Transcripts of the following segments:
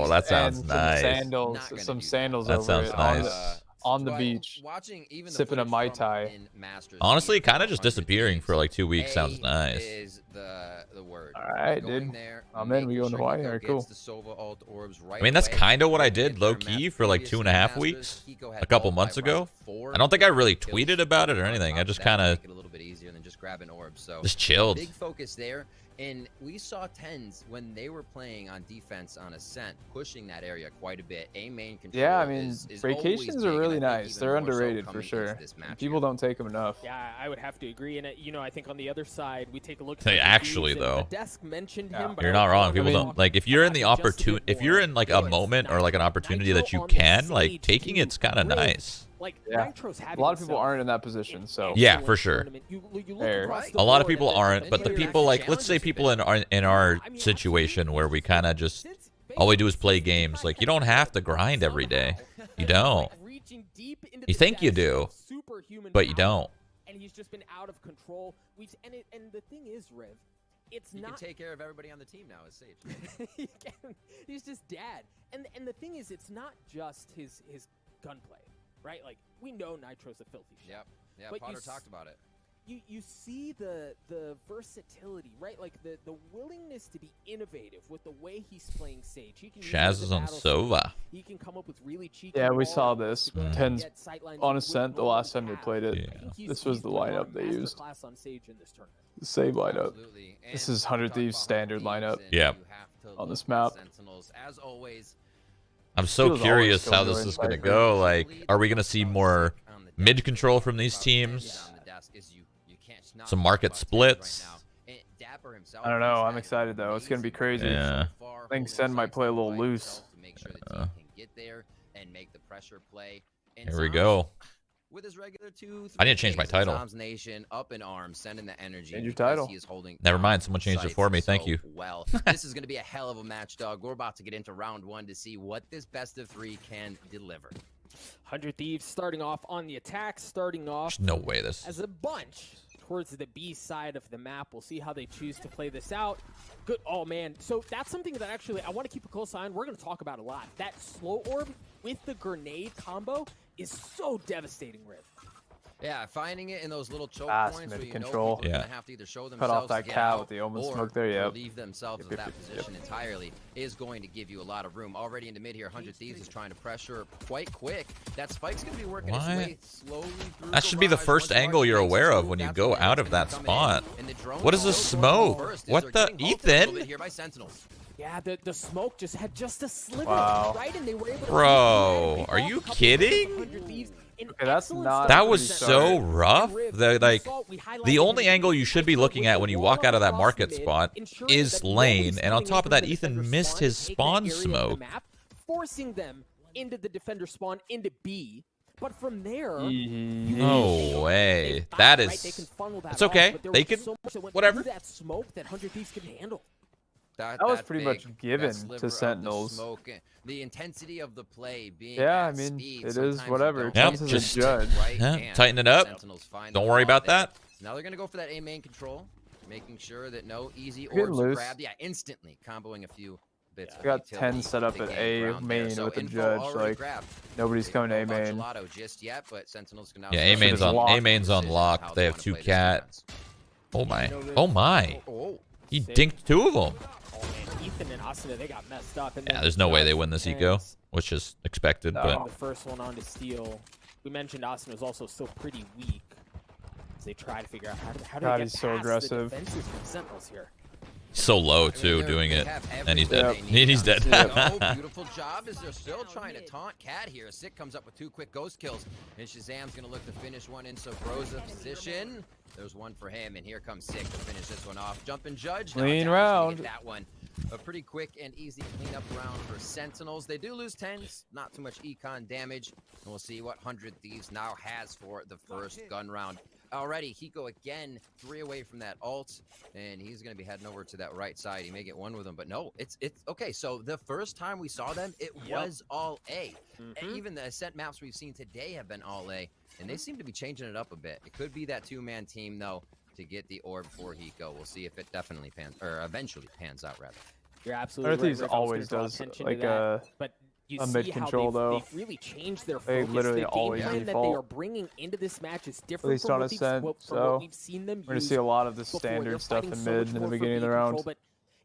Oh, that sounds and nice. Some sandals That over sounds it nice. on the beach, sipping a Mai Tai. Honestly, kind of just disappearing for like 2 weeks sounds nice. Is the word. All right, dude. I'm in. We going to Hawaii. All right, cool. I mean, that's kind of what I did low-key for like 2.5 weeks a couple months ago. I don't think I really tweeted about it or anything. I just kind of just chilled. Big focus there. And we saw tens when they were playing on defense on Ascent, pushing that area quite a bit. A main control. Yeah, I mean, is vacations are really nice. They're underrated for sure. People don't take them enough. Yeah, I would have to agree. And you know, I think on the other side, we take a look. Hey, actually, though, the desk mentioned him, but you're not wrong. People don't like if you're in the opportunity, if you're in like a moment or like an opportunity that you can, like taking it's kind of nice. Like, yeah, a lot of people aren't in that position, so yeah, for sure. A lot of people aren't, but the people like, let's say people in our situation where we kind of just all we do is play games. Like, you don't have to grind every day. You don't. You think you do, but you don't. And he's just been out of control. And the thing is, Riv, it's he not. Can take care of everybody on the team now, as Sage. He's just dad. And the thing is, it's not just his gunplay. Right, like we know Nitro's a filthy shit. Yep, yeah. But Potter talked about it. You see the versatility, right? Like the willingness to be innovative with the way he's playing Sage. He can Shaz is on Sova. He can come up with really cheeky. Yeah, we saw this. Tens on Ascent the last time they played it. Yeah. This was the lineup they used. On Sage in this tournament. The same lineup. This is 100 Thieves standard lineup. Yeah. On this map. Sentinels, as always. I'm so curious how this is going to go. Like, are we going to see more mid control from these teams? Some market splits? I don't know. I'm excited, though. It's going to be crazy. Yeah. I think Sen might play a little loose. Here we go. With his regular 2, I need to change my title. Tom's Nation up in arms, sending the energy. Change your title. He is holding Never mind, someone changed it for me. Thank you. Well, this is going to be a hell of a match, dog. We're about to get into round 1 to see what this best of 3 can deliver. 100 Thieves starting off on the attack, starting off. There's no way this. As a bunch towards the B side of the map. We'll see how they choose to play this out. Good. Oh, man. So that's something that actually I want to keep a close eye on. We're going to talk about a lot. That slow orb with the grenade combo is so devastating, Riv. Yeah, finding it in those little choke points where you control. know people are gonna have to either show themselves cut off that cat with the omen smoke there, yeah. Leave themselves in that position entirely is going to give you a lot of room. Already into mid here, 100 Thieves is trying to pressure quite quick. That spike's gonna be working its way slowly through. That should be the first angle you're aware of when you go out of that spot. What is this smoke? What the Ethan? Yeah, the smoke just had just a sliver, right? And they were able to Bro, are you kidding? Okay, that's not. That was so rough. The only angle you should be looking at when you walk out of that market spot is lane, and on top of that, Ethan missed his spawn smoke, forcing them into the defender spawn into B. But from there, no way. That is. It's okay. They can. Whatever. That smoke that 100 Thieves could handle. That was pretty much given to Sentinels. The intensity of the play being I mean, it is whatever. Yeah, just judge. Tighten it up. Don't worry about that. Now they're gonna go for that A main control, making sure that no easy orbs are grabbed. Yeah, instantly comboing a few bits. We got 10 set up at A main with the judge. Like nobody's coming to A main. Yeah, A main's on lock. They have 2 cat. Oh my. Oh my. He dinked 2 of them. Ethan and Asuna, they got messed up. And yeah, there's no way they win this eco, which is expected. But the first one on to steal. We mentioned Asuna is also still pretty weak as they try to figure out how to get he's so aggressive. The defenses from Sentinels here. So low too, doing it, and he's dead. He's dead. Beautiful job as they're still trying to taunt Cat here. Sick comes up with 2 quick ghost kills, and Shazam's gonna look to finish one in. So Broza position. There's one for him, and here comes Sick to finish this one off. Jumping Judge. Clean round. That one. A pretty quick and easy cleanup round for Sentinels. They do lose 10s, not too much econ damage. And we'll see what 100 Thieves now has for the first gun round. Alrighty, Hiko again, 3 away from that ult, and he's going to be heading over to that right side. He may get one with him, but no, it's okay. So the first time we saw them, it was all A. And even the Ascent maps we've seen today have been all A, and they seem to be changing it up a bit. It could be that 2-man team, though, to get the orb for Hiko. We'll see if it definitely pans, or eventually pans out, rather. You're absolutely right. Thieves Rick. I was always gonna draw does attention like to that, but you a see mid how control, though. they've really changed their They focus. literally The game always plan that they default. are bringing into this match is At different least from on what, Ascent, from so what we've seen them we're gonna use see a lot of the before. standard They're stuff fighting in so mid much in the more for beginning of the B control, round. but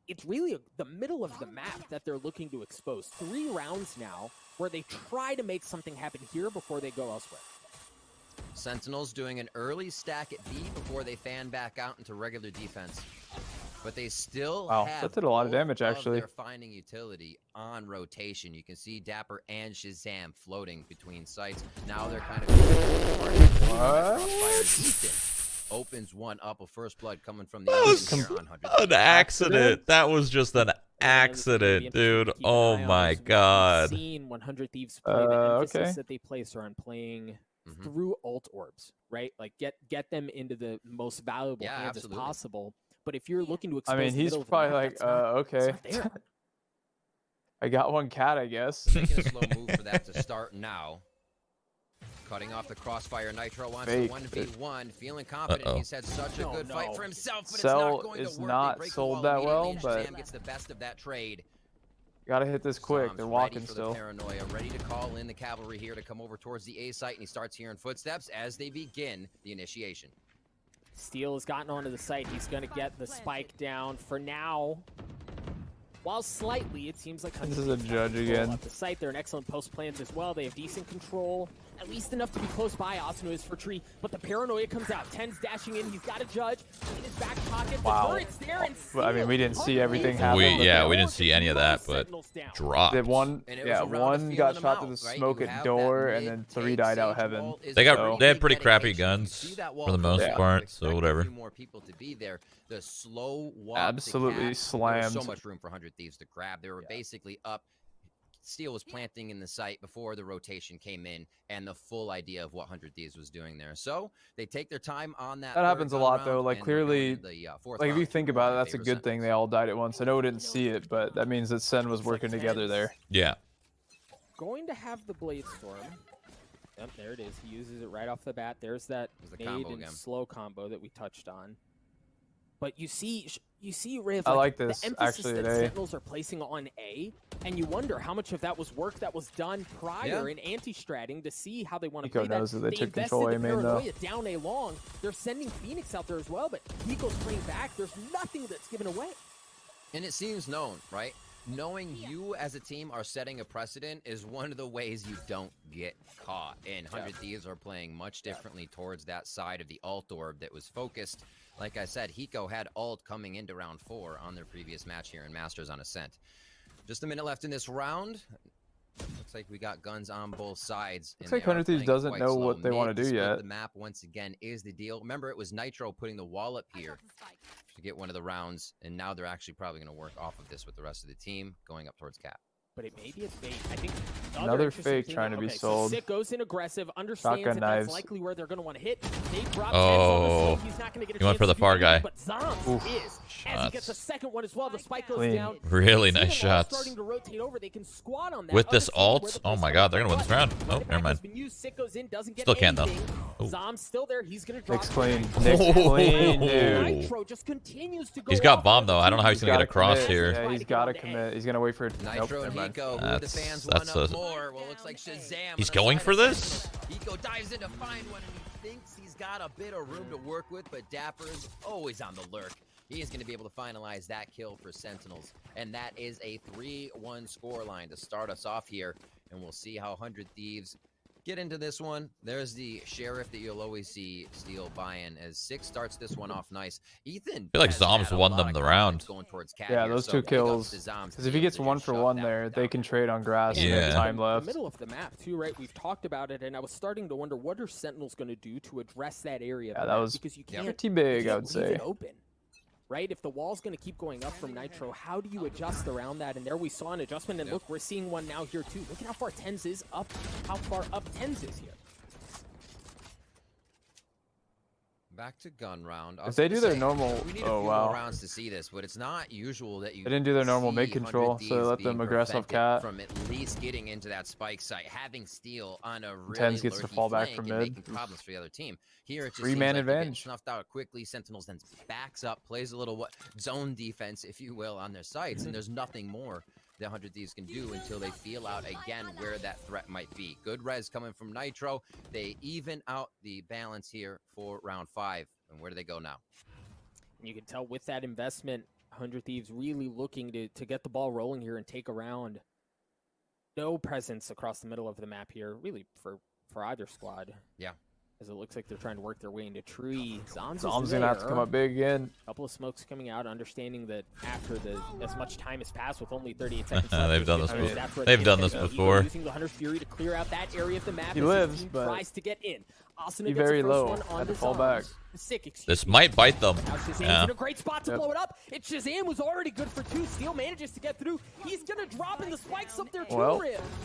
it's really the middle of the map that they're looking to expose. 3 rounds now where they try to make something happen here before they go elsewhere. Sentinels doing an early stack at B before they fan back out into regular defense. But they still Wow, have that did a lot of both damage, actually. their finding utility on rotation. You can see Dapper and Shazam floating between sites. Now they're kind of What? opens one up. A first blood coming from the That was here on 100. an accident. That was just an accident, dude. Oh my god. We've seen 100 Thieves play. The emphasis Okay. that they place are on playing through ult orbs, right? Like get them into the most valuable hands as possible. But if you're looking to expose I mean, the he's middle of the probably map, like, that's not- okay. it's not there. I got one cat, I guess. Making a slow move for that to start now. Cutting off the crossfire. Nitro wants Fake. a 1v1. Feeling confident. He's had such a good fight for himself, but Cell it's not going is to work. not They break the sold wall that well, immediately, and but Shazam gets the best of that trade. gotta hit this quick. Sam's They're ready walking for still. The paranoia, ready to call in the cavalry here to come over towards the A site, and he starts hearing footsteps as they begin the initiation. Steel has gotten onto the site. He's going to get the spike down for now. While slightly, it seems like This is a judge again. at the site. They're an excellent post plans as well. They have decent control, at least enough to be close by. Asuna is for tree, but the paranoia comes out. Ten's dashing in. He's got a judge in his back pocket. Wow. The turret's there, and Well, I mean, we didn't see everything happen. We but we didn't see any of that, but dropped. Did one, And it was yeah, a round of one feeling got them shot out, through the right? smoke You at have door, that and then mid-take 3 died out Sage heaven. wall is They a got really they had big pretty crappy dedication. You guns see that wall for the come most down, part, you so expect whatever. A few more people to be there. The slow walk to Absolutely Cat, slammed. There was so much room for 100 Thieves to grab. They were basically up. Steel was planting in the site before the rotation came in, and the full idea of what 100 Thieves was doing there. So they take their time on that. That happens a third lot, round, though. Like, and we're going clearly, into the, fourth like, if you round, think two about it, in that's a favor good thing. Sentinels. They all died at once. I know we didn't see it, but that means that Sen was working together there. Yeah. Going to have the Blade Storm. Yep, there it is. He uses it right off the bat. There's that There's the nade combo and again. slow combo that we touched on. But you see, Riv, I like the this, emphasis actually, that today. Sentinels are placing on A, and you wonder how much of that was work that was done prior in anti-stratting to see how they want to Nico play that. knows that they took invested control the A main, though. paranoia down A long. They're sending Phoenix out there as well, but Nico's playing back. There's nothing that's given away. And it seems known, right? Knowing you as a team are setting a precedent is one of the ways you don't get caught. And 100 Thieves are playing much differently towards that side of the ult orb that was focused. Like I said, Hiko had ult coming into round 4 on their previous match here in Masters on Ascent. Just a minute left in this round. Looks like we got guns on both sides. Looks like 100 Thieves doesn't know what they want to do yet. The map, once again, is the deal. Remember, it was Nitro putting the wall up here to get one of the rounds, and now they're actually probably going to work off of this with the rest of the team going up towards Cap. But it may be a bait. I think Another fake trying to be sold. So Sick goes in aggressive, understands Shotgun that that's knives. likely where they're going to want to hit. They drop Oh. He's not going to get a He went chance for the to do far guy. anything, but Zombs is. As he Shots. gets a second one as well, the spike goes Clean. down. Really See nice them all shots. starting to rotate over. They can squat on that. With Other this side where ult, the oh my place god, they're gonna win was. this round. Right Oh, back never mind. has been used. Sick goes in, doesn't get Still can't, though. anything. Oh. Zomb's still there. He's going to drop. Nick's clean. Oh. Nick's clean, dude. Nitro just continues to go He's got off bomb on though. I don't know how he's gonna get gotta across commit. here. Yeah, he's got to commit. He's going to wait for it. Nope, Nitro never and mind. Hiko, who the That's- fans that's want up a- more. Well, it looks like Shazam. He's on the going side for of this? Sentinels. Hiko dives in to find one, and he thinks he's got a bit of room to work with, but Dapper is always on the lurk. He is going to be able to finalize that kill for Sentinels, and that is a 3-1 scoreline to start us off here, and we'll see how 100 Thieves get into this one. There's the Sheriff that you'll always see Steel buying as Six starts this one off nice. Ethan, feel like has Zombs had a won lot them of the confidence round. going towards Cat Yeah, here, those so two big ups kills. to Zombs Because to if be he able gets to 1 just for shut 1 that there, one they down. can trade on grass and Yeah. they have time The left. middle of the map too, right? We've talked about it, and I was starting to wonder what are Sentinels going to do to address that area. of Yeah, the that map, was because you can't, pretty big, you I can't would leave say. it open, right? If the wall's going to keep going up from Nitro, how do you adjust around that? And there we saw an adjustment, and look, we're seeing one now here too. Look at how far Tens is up, how far up Tens is here. Back to gun round. If they do their normal, we need a few more rounds to see this, but it's not usual that you. They didn't do their normal see mid control, 100 so they let Thieves them being aggress off prevented cat. from at least getting into that spike site, having steal on a really Tens gets to lurky fall back flank from and mid. making problems for the other team. Here it just 3-man seems like they're getting advantage. snuffed out quickly. Sentinels then backs up, plays a little zone defense, if you will, on their sites, and there's nothing more the 100 Thieves can do until they feel out again where that threat might be. Good res coming from Nitro. They even out the balance here for round 5. And where do they go now? You can tell with that investment, 100 Thieves really looking to get the ball rolling here and take a round. No presence across the middle of the map here, really, for either squad. Yeah. As it looks like they're trying to work their way into tree. Zom's gonna have to come up big again. A couple of smokes coming out, understanding that after as much time has passed with only 38 seconds left. They've done this before. before. They've done this before. Using the Hunter's Fury to clear out that area of the map. He as lives, his team but tries to get in. Asuna he gets very the first low. one on Had to the fall back. Sick, excuse This me. might bite them. Now Shazam's Yeah. in a great spot to blow it up. It's Shazam who's already good for 2. Steel manages to get through. He's gonna drop in the spikes up there too. Well.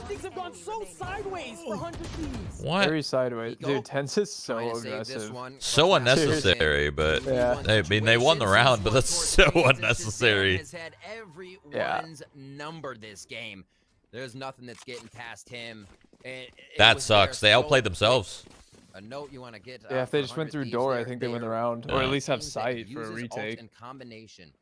Things have gone so sideways for 100 Thieves. What? Very sideways. Go. Dude, Tens is so Trying to save this aggressive. one. So Clutch match. unnecessary, but Yeah. I mean, they won the round, but that's so unnecessary. Has had everyone's number this game. There's nothing that's getting past him. That sucks. They outplayed themselves. A note you want to get. Yeah, if they just went through door, I think they win the round, or at least have sight for a retake. In combination.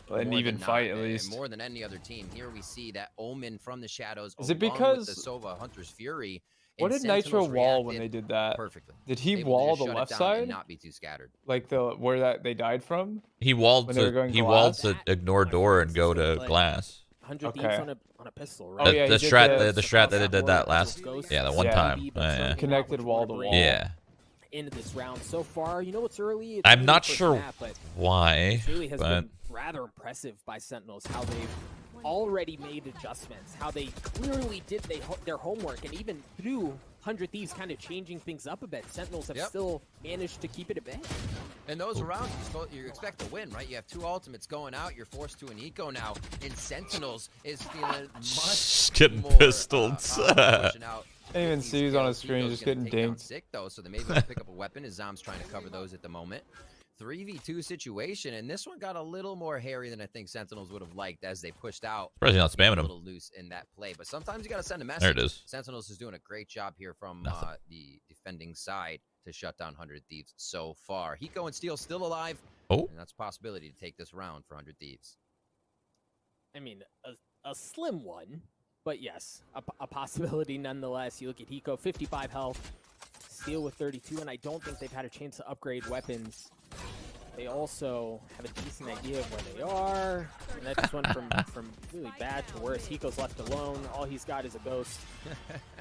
An More even than fight not, at least. More than any other team. Here we see that Omen from the shadows. Is it along because- with the Sova Hunter's Fury? What and did Nitro Sentinels wall when they reacted did that? Perfectly. Did he Able to wall just the shut it left down side? and not be too scattered. Like where that they died from? He walled When they were to going he walled glass? to ignore door and go to glass. 100 Okay. Thieves on a pistol, right? Oh, yeah, The he did strat the- the strat that they did that last. Yeah, that one Yeah. time. Yeah. Connected wall to wall. Yeah. Into this round so far, you know it's early. It's I'm only not the first sure map, but why, it really has but been rather impressive by Sentinels how they've already made adjustments, how they clearly did their homework, and even through 100 Thieves kind of changing things up a bit, Sentinels have still managed to keep it at bay. And those rounds, you expect to win, right? You have 2 ultimates going out. You're forced to an eco now. And Sentinels is feeling much getting more, pistoled. pushing out. I didn't even see who's on his screen, Eco's just gonna getting take down dinked. Sick, though, so they may be able to pick up a weapon as Zom's trying to cover those at the moment. 3v2 situation, and this one got a little more hairy than I think Sentinels would have liked as they pushed out. Surprised you're not spamming A him. little loose in that play, but sometimes you got to send a message. There it is. Sentinels is doing a great job here from the defending side to shut down 100 Thieves so far. Hiko and Steel still alive. Oh. And that's a possibility to take this round for 100 Thieves. I mean, a slim one, but yes, a possibility nonetheless. You look at Hiko, 55 health, Steel with 32, and I don't think they've had a chance to upgrade weapons. They also have a decent idea of where they are, and that just went from really bad to worse. Hiko's left alone. All he's got is a ghost.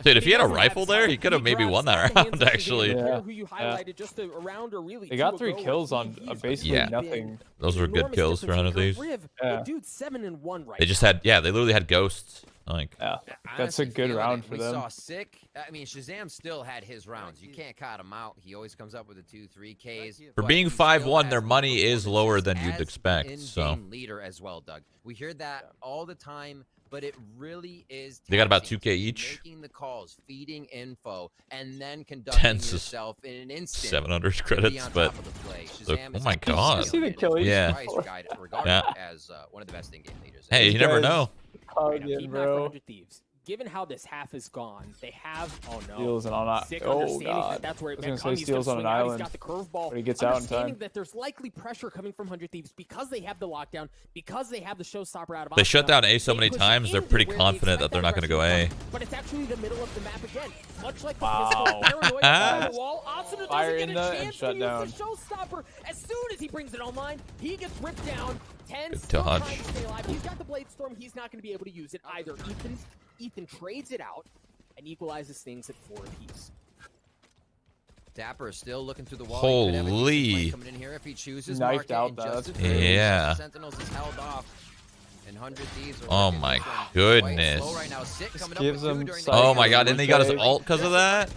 Dude, if he had a rifle there, he could have maybe won that round, actually. Yeah. Who you highlighted just a round or really They got two 3 ago kills where on he's basically Yeah. nothing. Those were good enormous kills for difference 100 in Thieves. Riv, Yeah. the dude's 7-1 right They just had, yeah, they literally had ghosts. Like, Yeah, I that's a honestly good feel round that for we them. saw Sick. I mean, Shazam still had his rounds. You can't cut him out. He always comes up with a 2-3 Ks. for but being he still 5-1, has their money is lower than as you'd the expect. So in-game leader as well, Doug. We hear that all the time, but it really is. They got about taxing 2K to be each. Making the calls, feeding info, and then conducting Tense is yourself in an instant. 700 to be credits, on but top of the play. look, Shazam oh is my absolutely God. Did you see the killing it. kill each? He's Yeah. regarded Yeah. as one of the best in-game leaders. hey, you never guys- know. Oh, now. yeah, Keep an eye for bro. 100 Thieves. Given how this half is gone, they have Steals and all that. Sick Oh understanding that god. that's where I was gonna say Kami's Steals on an swing out. He's island. got the curveball. But he gets out in Understanding time. that there's likely pressure coming from 100 Thieves because they have the lockdown, because they have the showstopper out of They shut Asuna, down A so they many push times, they're into pretty where they confident that expect they're not going to go pressure A. from, but it's actually the middle of the map again. Much like the Wow. pistol paranoid on the wall, Asuna Fire doesn't in get a the- and chance shut to down. use the showstopper. As soon as he brings it online, he gets ripped down. 10 Good still dodge. trying to stay alive. He's got the Blade Storm. He's not going to be able to use it either. Ethan trades it out and equalizes things at 4 apiece. Dapper is still looking through the wall. He could have a decent Holy. play coming in here if he chooses. Knifed Mark it out and that. just That's through. Yeah. Sentinels is held off. And 100 Thieves are Oh looking my this one quite goodness. slow right now. Sick coming up gives with two him during the sight. Oh game. my god, and then he got his Retake. ult because of that?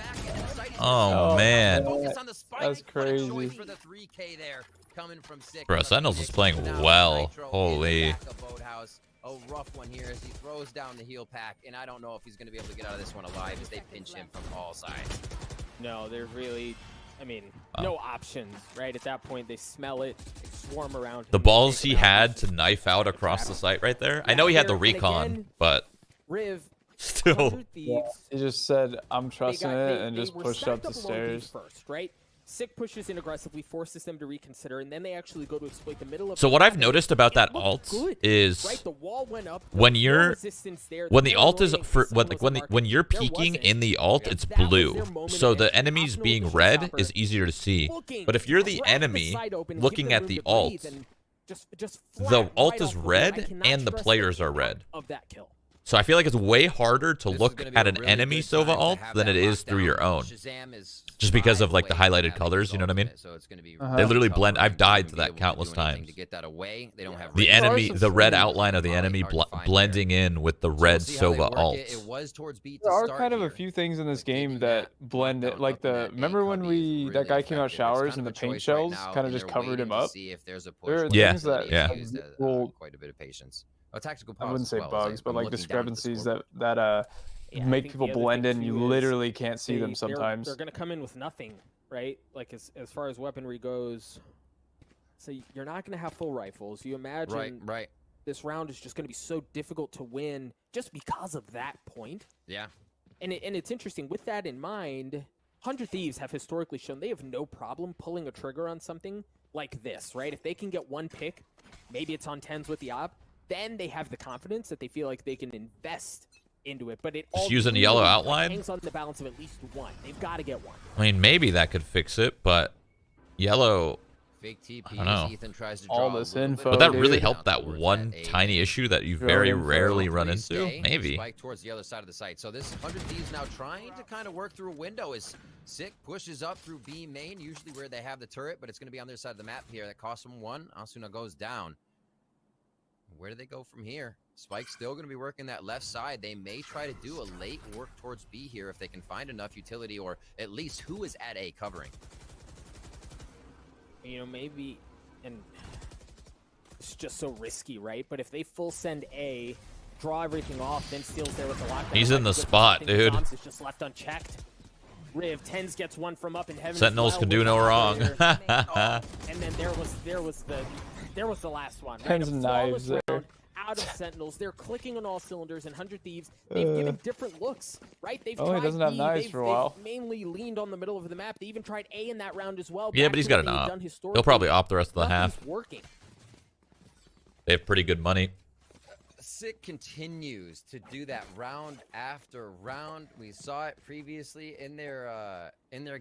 Oh, Oh, man. Focus on the spike, That's but a choice crazy. for the 3K there, coming from Sick. Bro, Sentinels is playing well. Holy. A rough one here as he throws down the heal pack, and I don't know if he's going to be able to get out of this one alive as they pinch him from all sides. No, there's really I mean, no options, right? At that point, they smell it, they swarm around. The balls he had to knife out across the site right there. I know he had the recon, but Riv, still. Yeah, he just said, I'm trusting it, and just pushed up the stairs. First, right? Sick pushes in aggressively, forces them to reconsider, and then they actually go to exploit the middle of. So what I've noticed about that alt is when you're when the alt is for when you're peeking in the alt, it's blue. So the enemies being red is easier to see. But if you're the enemy looking at the alt, the alt is red and the players are red. So I feel like it's way harder to look at an enemy Sova alt than it is through your own. Just because of like the highlighted colors, you know what I mean? They literally blend. I've died to that countless times. The enemy, the red outline of the enemy blending in with the red Sova alt. There are kind of a few things in this game that blend it. Like remember when that guy came out showers and the paint shells kind of just covered him up? There are things that quite a bit of patience. I wouldn't say bugs, but like discrepancies that make people blend in. You literally can't see them sometimes. They're gonna come in with nothing, right? Like as far as weaponry goes. So you're not gonna have full rifles. You imagine this round is just gonna be so difficult to win just because of that point. Yeah. And it's interesting with that in mind. 100 Thieves have historically shown they have no problem pulling a trigger on something like this, right? If they can get one pick, maybe it's on 10s with the op. Then they have the confidence that they feel like they can invest into it. But it just using the yellow outline hangs on the balance of at least one. They've got to get one. I mean, maybe that could fix it, but yellow. Fake TP, I don't know. Ethan tries to draw all this info. Would that really help that one tiny issue that you very rarely run into? Maybe. Spike towards the other side of the site. So this 100 Thieves now trying to kind of work through a window as Sick pushes up through B main, usually where they have the turret, but it's going to be on their side of the map here. That costs them one. Asuna goes down. Where do they go from here? Spike's still going to be working that left side. They may try to do a late work towards B here if they can find enough utility, or at least who is at A covering. You know, maybe, and it's just so risky, right? But if they full send A, draw everything off, then Steel's there with the lockdown. He's in the spot, dude. Is just left unchecked. Riv, Tens gets one from up in heaven. Sentinels can do no wrong. And then there was the last one. Right? Tens and knives there. Out of Sentinels, they're clicking on all cylinders, and 100 Thieves, they've given different looks, right? They've tried he doesn't have B, knives for a while. They've mainly leaned on the middle of the map. They even tried A in that round as well. Yeah, but he's got an op. He'll probably op the rest of the half. Working. They have pretty good money. Sick continues to do that round after round. We saw it previously in their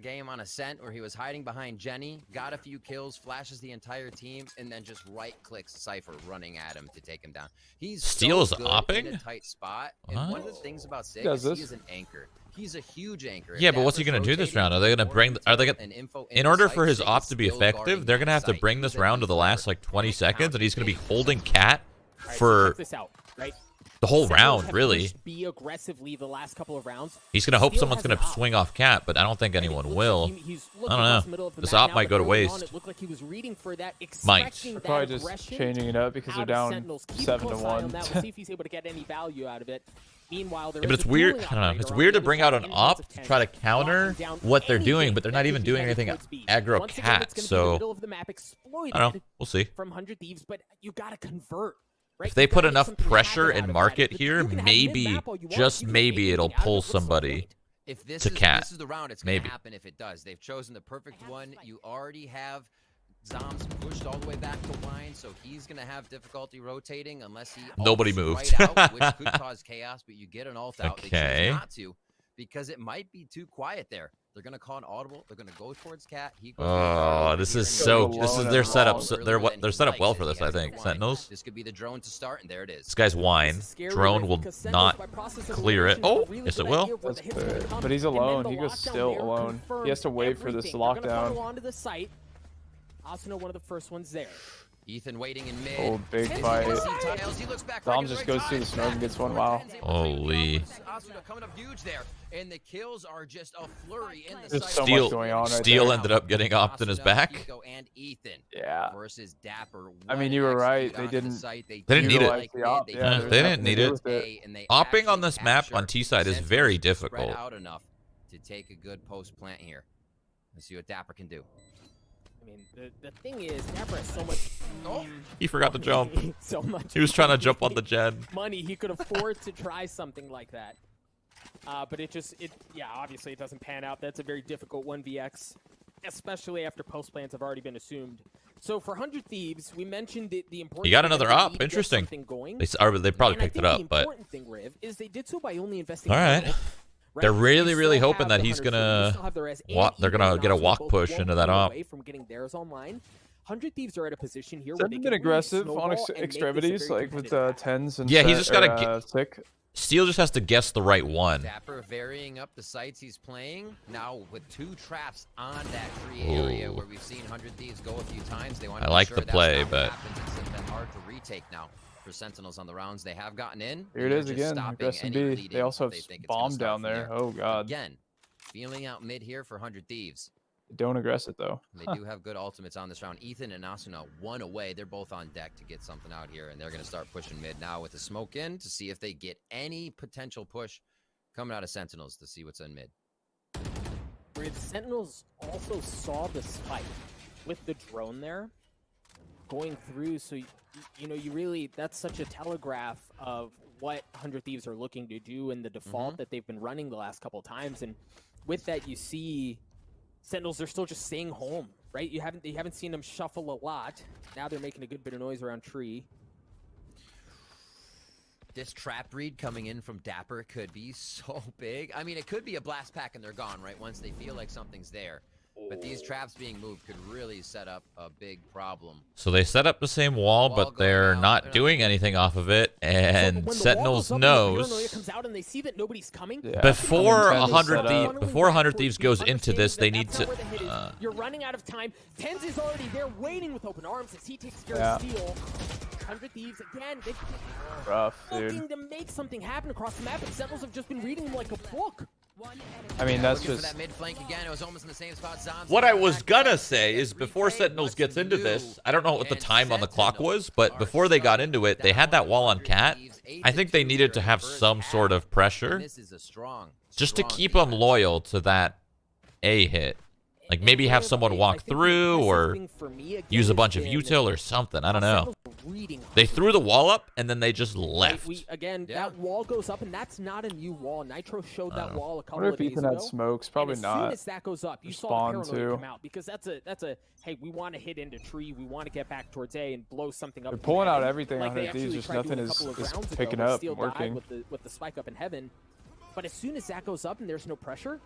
game on Ascent, where he was hiding behind Jenny, got a few kills, flashes the entire team, and then just right-clicks Cypher, running at him to take him down. He's Steel is so good opping? in a tight spot, and one of the things about Sick Does is this? he is an anchor. He's a huge anchor. Yeah, but what's he gonna do this round? Are they gonna bring? Are they gonna? In order for his op to be effective, they're gonna have to bring this round to the last like 20 seconds, and he's gonna be holding Cat for Check this out, right? the whole Sentinels round, have really. pushed B aggressively the last couple of rounds. He's gonna hope Steel someone's has gonna an op. swing off Cat, but I don't think And it anyone looks will. like he's I looking don't across the know. middle of the This map op now, might but go to early on, waste. It looked like he was reading for that, Might. expecting They're that probably just aggression changing it up because they're out of down Sentinels. Keep a 7 to close eye on 1. that. We'll see if he's able to get any value out of it. Meanwhile, there Yeah, but is it's a weird. dueling I don't know. operator It's on weird the to other bring side out an in op hands of to 10, try to counter locking down what they're doing, anything but they're that not could even be doing headed anything towards B. aggro Once again, Cat. it's gonna be the So middle of the map exploited I don't know. We'll see. from 100 Thieves, but you gotta convert. Right? If they You put gotta make enough something pressure happen out and of market that. here, You can have maybe, mid-map all you want, just you can maybe, make it'll anything out of pull it. What's the somebody. point? If this to is Cat. this is the round, it's gonna Maybe. happen if it does. They've chosen the perfect one. You already have Zombs pushed all the way back to Wine, so he's gonna have difficulty rotating unless he Nobody ults moved. right out, which could cause chaos, but you get an ult out. They Okay. choose not to because it might be too quiet there. They're gonna call an audible. They're gonna go towards Cat. He goes Oh, over this here is and so. goes This is alone their and setup. long So earlier than they're he set up well likes for as this, he I has think. to Wine. Sentinels. This could be the drone to start, and there it is. This guy's Wine. This is scary, Drone right? will Because Sentinels, not by process of clear it. elimination, have Oh, a really yes, it good will. idea of where That's the hits are gonna good. come, But he's and then alone. the He goes lockdown still there alone. He has to wait for this confirms everything. They're gonna lockdown. funnel onto the site. Asuna, one of the first ones there. Ethan waiting in mid. Old big Tens fight. to see Tiles. He looks back, Dom right just at goes right through the time. smoke and gets one. Wow. Holy. Asuna coming up huge there, and the kills are just a flurry in the There's site. so Steel- much going on right Steel there. ended up getting opt in his Asuna, back. Ego, and Ethan Yeah. versus Dapper. I mean, you were One right. execute They onto didn't- the site. They didn't need it. Utilize the op, yeah, Yeah, there's they didn't nothing to need do it. with it. And they Opping on actually this map on capture T side is Sentinels very spread difficult. out enough to take a good post plant here. Let's see what Dapper can do. I mean, the thing is, Dapper has so much. He forgot to jump. So much. He was trying to jump on the gen. Money, he could afford to try something like that. But yeah, obviously it doesn't pan out. That's a very difficult 1vx, especially after post plans have already been assumed. So for 100 Thieves, we mentioned the important. He got another op. Interesting. They probably picked it up, but. The important thing, Riv, is they did so by only investing. All right. They're really hoping that he's gonna. They're gonna get a walk push into that op. From getting theirs online. 100 Thieves are at a position here where they been aggressive on extremities, like with 10s and yeah, he just gotta sick. Steel just has to guess the right one. Dapper varying up the sites he's playing now with 2 traps on that tree area where we've seen 100 Thieves go a few times. They want to I like the play, but it's been hard to retake now for Sentinels on the rounds they have gotten in. Here it is again, aggressive B. They also have bomb down there. Oh god. Again, feeling out mid here for 100 Thieves. Don't aggress it though. They do have good ultimates on this round. Ethan and Asuna 1 away. They're both on deck to get something out here, and they're going to start pushing mid now with the smoke in to see if they get any potential push coming out of Sentinels to see what's in mid. The Sentinels also saw the spike with the drone there going through, so you know, you really, that's such a telegraph of what 100 Thieves are looking to do and the default that they've been running the last couple of times. And with that, you see Sentinels are still just staying home, right? You haven't seen them shuffle a lot. Now they're making a good bit of noise around tree. This trap read coming in from Dapper could be so big. I mean, it could be a blast pack and they're gone, right? Once they feel like something's there. But these traps being moved could really set up a big problem. So they set up the same wall, but they're not doing anything off of it, and Sentinels knows. Comes out and they see that nobody's coming. Yeah. Before 100 Thieves goes into this, they need to. You're running out of time. Tens is already there, waiting with open arms as he takes care of Steel. 100 Thieves again. Rough, dude. Looking to make something happen across the map, and Sentinels have just been reading them like a book. I mean, that's just that mid flank again. It was almost in the same spot. What I was gonna say is before Sentinels gets into this, I don't know what the time on the clock was, but before they got into it, they had that wall on Cat. I think they needed to have some sort of pressure just to keep them loyal to that A hit. Like maybe have someone walk through or use a bunch of util or something. I don't know. They threw the wall up and then they just left. That wall goes up and that's not a new wall. Nitro showed that wall a couple of days ago. I wonder if Ethan had smokes. Probably not. As soon as that goes up, you saw the paranoia come out because that's a hey, we want to hit into tree. We want to get back towards A and blow something up. They're pulling out everything on it. Just nothing is picking up and working. With the spike up in heaven. But as soon as that goes up and there's no pressure,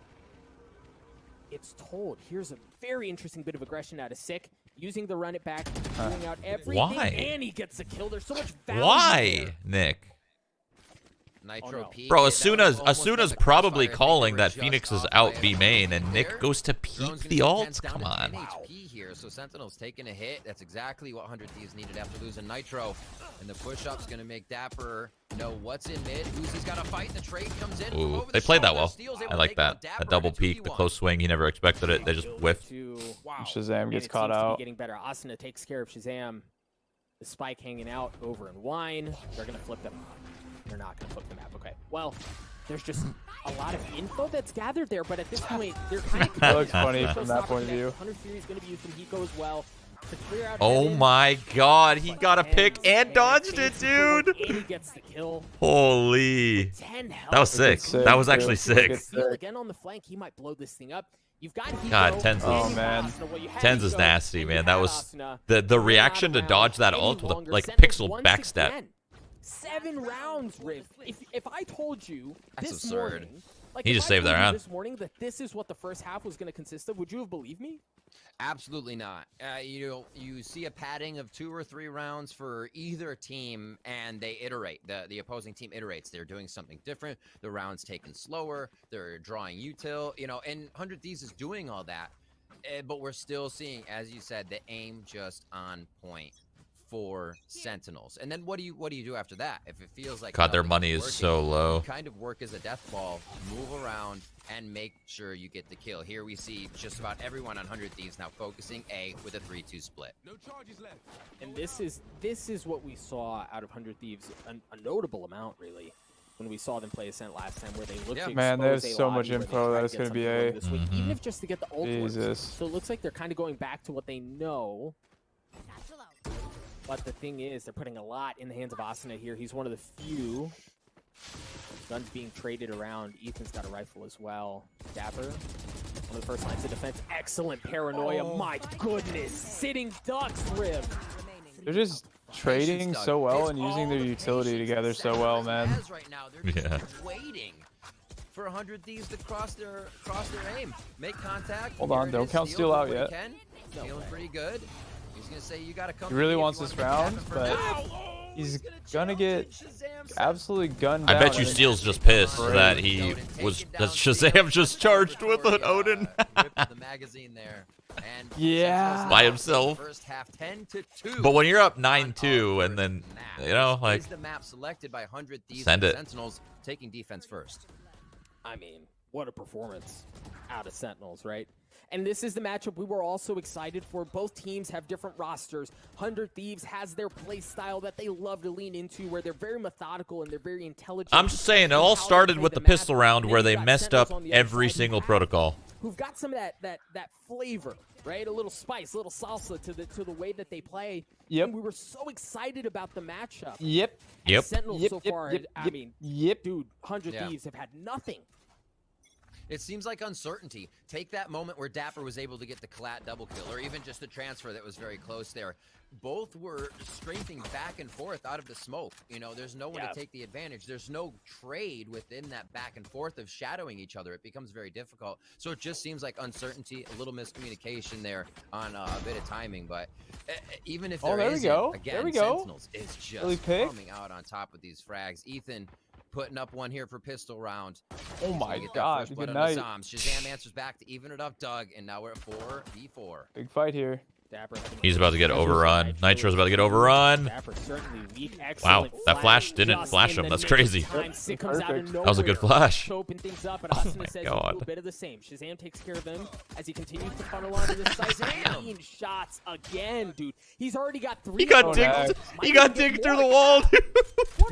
it's told. Here's a very interesting bit of aggression out of Sick, using the run it back, doing out everything, and he gets a kill. There's so much value. Why, Nick? Nitro Bro, Asuna's probably calling that Phoenix is out B main, and Nick goes to peek the ult. Come on. Here, so Sentinel's taking a hit. That's exactly what 100 Thieves needed after losing Nitro. And the push-up's going to make Dapper know what's in mid. Uzi's got to fight. The trade comes in. Ooh, they played that well. I like that. A double peek, the close swing. He never expected it. They just whiffed. Shazam gets caught out. Getting better. Asuna takes care of Shazam. The spike hanging out over in wine. They're going to flip them. They're not going to flip the map. Okay. Well, there's just a lot of info that's gathered there, but at this point, they're kind of... That looks funny from that point of view. 100 Fury is going to be used from Hiko as well to clear out... Oh my god, he got a pick and dodged it, dude! And he gets the kill. Holy. That was sick. That was actually sick. Again on the flank, he might blow this thing up. You've got Hiko. God, Tens is... Oh, man. Tens is nasty, man. That was... The reaction to dodge that ult with a, like, pixel backstep. 7 rounds, Riv. If I told you this morning, like he just saved that round. This morning that this is what the first half was going to consist of, would you have believed me? Absolutely not. You see a padding of 2 or 3 rounds for either team, and they iterate. The opposing team iterates. They're doing something different. The round's taken slower. They're drawing util. You know, and 100 Thieves is doing all that, but we're still seeing, as you said, the aim just on point for Sentinels. And then what do you do after that? If it feels like God, their money is so low. You kind of work as a death ball, move around, and make sure you get the kill. Here we see just about everyone on 100 Thieves now focusing A with a 3-2 split. No charges left. And this is what we saw out of 100 Thieves, a notable amount really. when we saw them play Ascent last time, where they looked to Man, expose there's A so lobby, much where they info tried that to it's get going to be something going A. this week, even if just to get the ult works. Jesus. So it looks like they're kind of going back to what they know. But the thing is, they're putting a lot in the hands of Asuna here. He's one of the few. Guns being traded around. Ethan's got a rifle as well. Dapper, one of the first lines of defense. Excellent paranoia. Oh. My goodness. Sitting ducks, Riv. They're just trading so well and using their utility together so well, man. Right now, they're just waiting for 100 Thieves to cross their aim. Make contact. Hold on, don't count Steal out yet. Feeling pretty good. He's gonna say you gotta come. He really wants this round, but he's gonna get absolutely gunned down. I bet you Steel's just pissed that he was that Shazam just charged with an Odin. The magazine there. And yeah, by himself. First half 10-2. But when you're up 9-2 and then like the map selected by 100 Thieves send it. Sentinels taking defense first. I mean, what a performance out of Sentinels, right? And this is the matchup we were also excited for. Both teams have different rosters. 100 Thieves has their play style that they love to lean into, where they're very methodical and they're very intelligent. I'm just saying, it all started with the pistol round where they messed up every single protocol. Who've got some of that flavor, right? A little spice, a little salsa to the way that they play. Yep. And we were so excited about the matchup. Yep. And Sentinels so far, I mean, dude, 100 Thieves have had nothing. It seems like uncertainty. Take that moment where Dapper was able to get the Collat double kill, or even just a transfer that was very close there. Both were strafing back and forth out of the smoke. You know, there's no one to take the advantage. There's no trade within that back and forth of shadowing each other. It becomes very difficult. So it just seems like uncertainty, a little miscommunication there on a bit of timing. But even if there isn't, again, Sentinels is just coming out on top of these frags. Ethan putting up one here for pistol round. Oh my god, good night. Shazam answers back to even it up, Doug, and now we're at 4v4. Big fight here. He's about to get overrun. Nitro's about to get overrun. Wow, that flash didn't flash him. That's crazy. That was a good flash. Oh my god. Shazam takes care of them as he continues to funnel onto the site. 15 shots again, dude. He's already got 3. He got digged. He got digged through the wall, dude.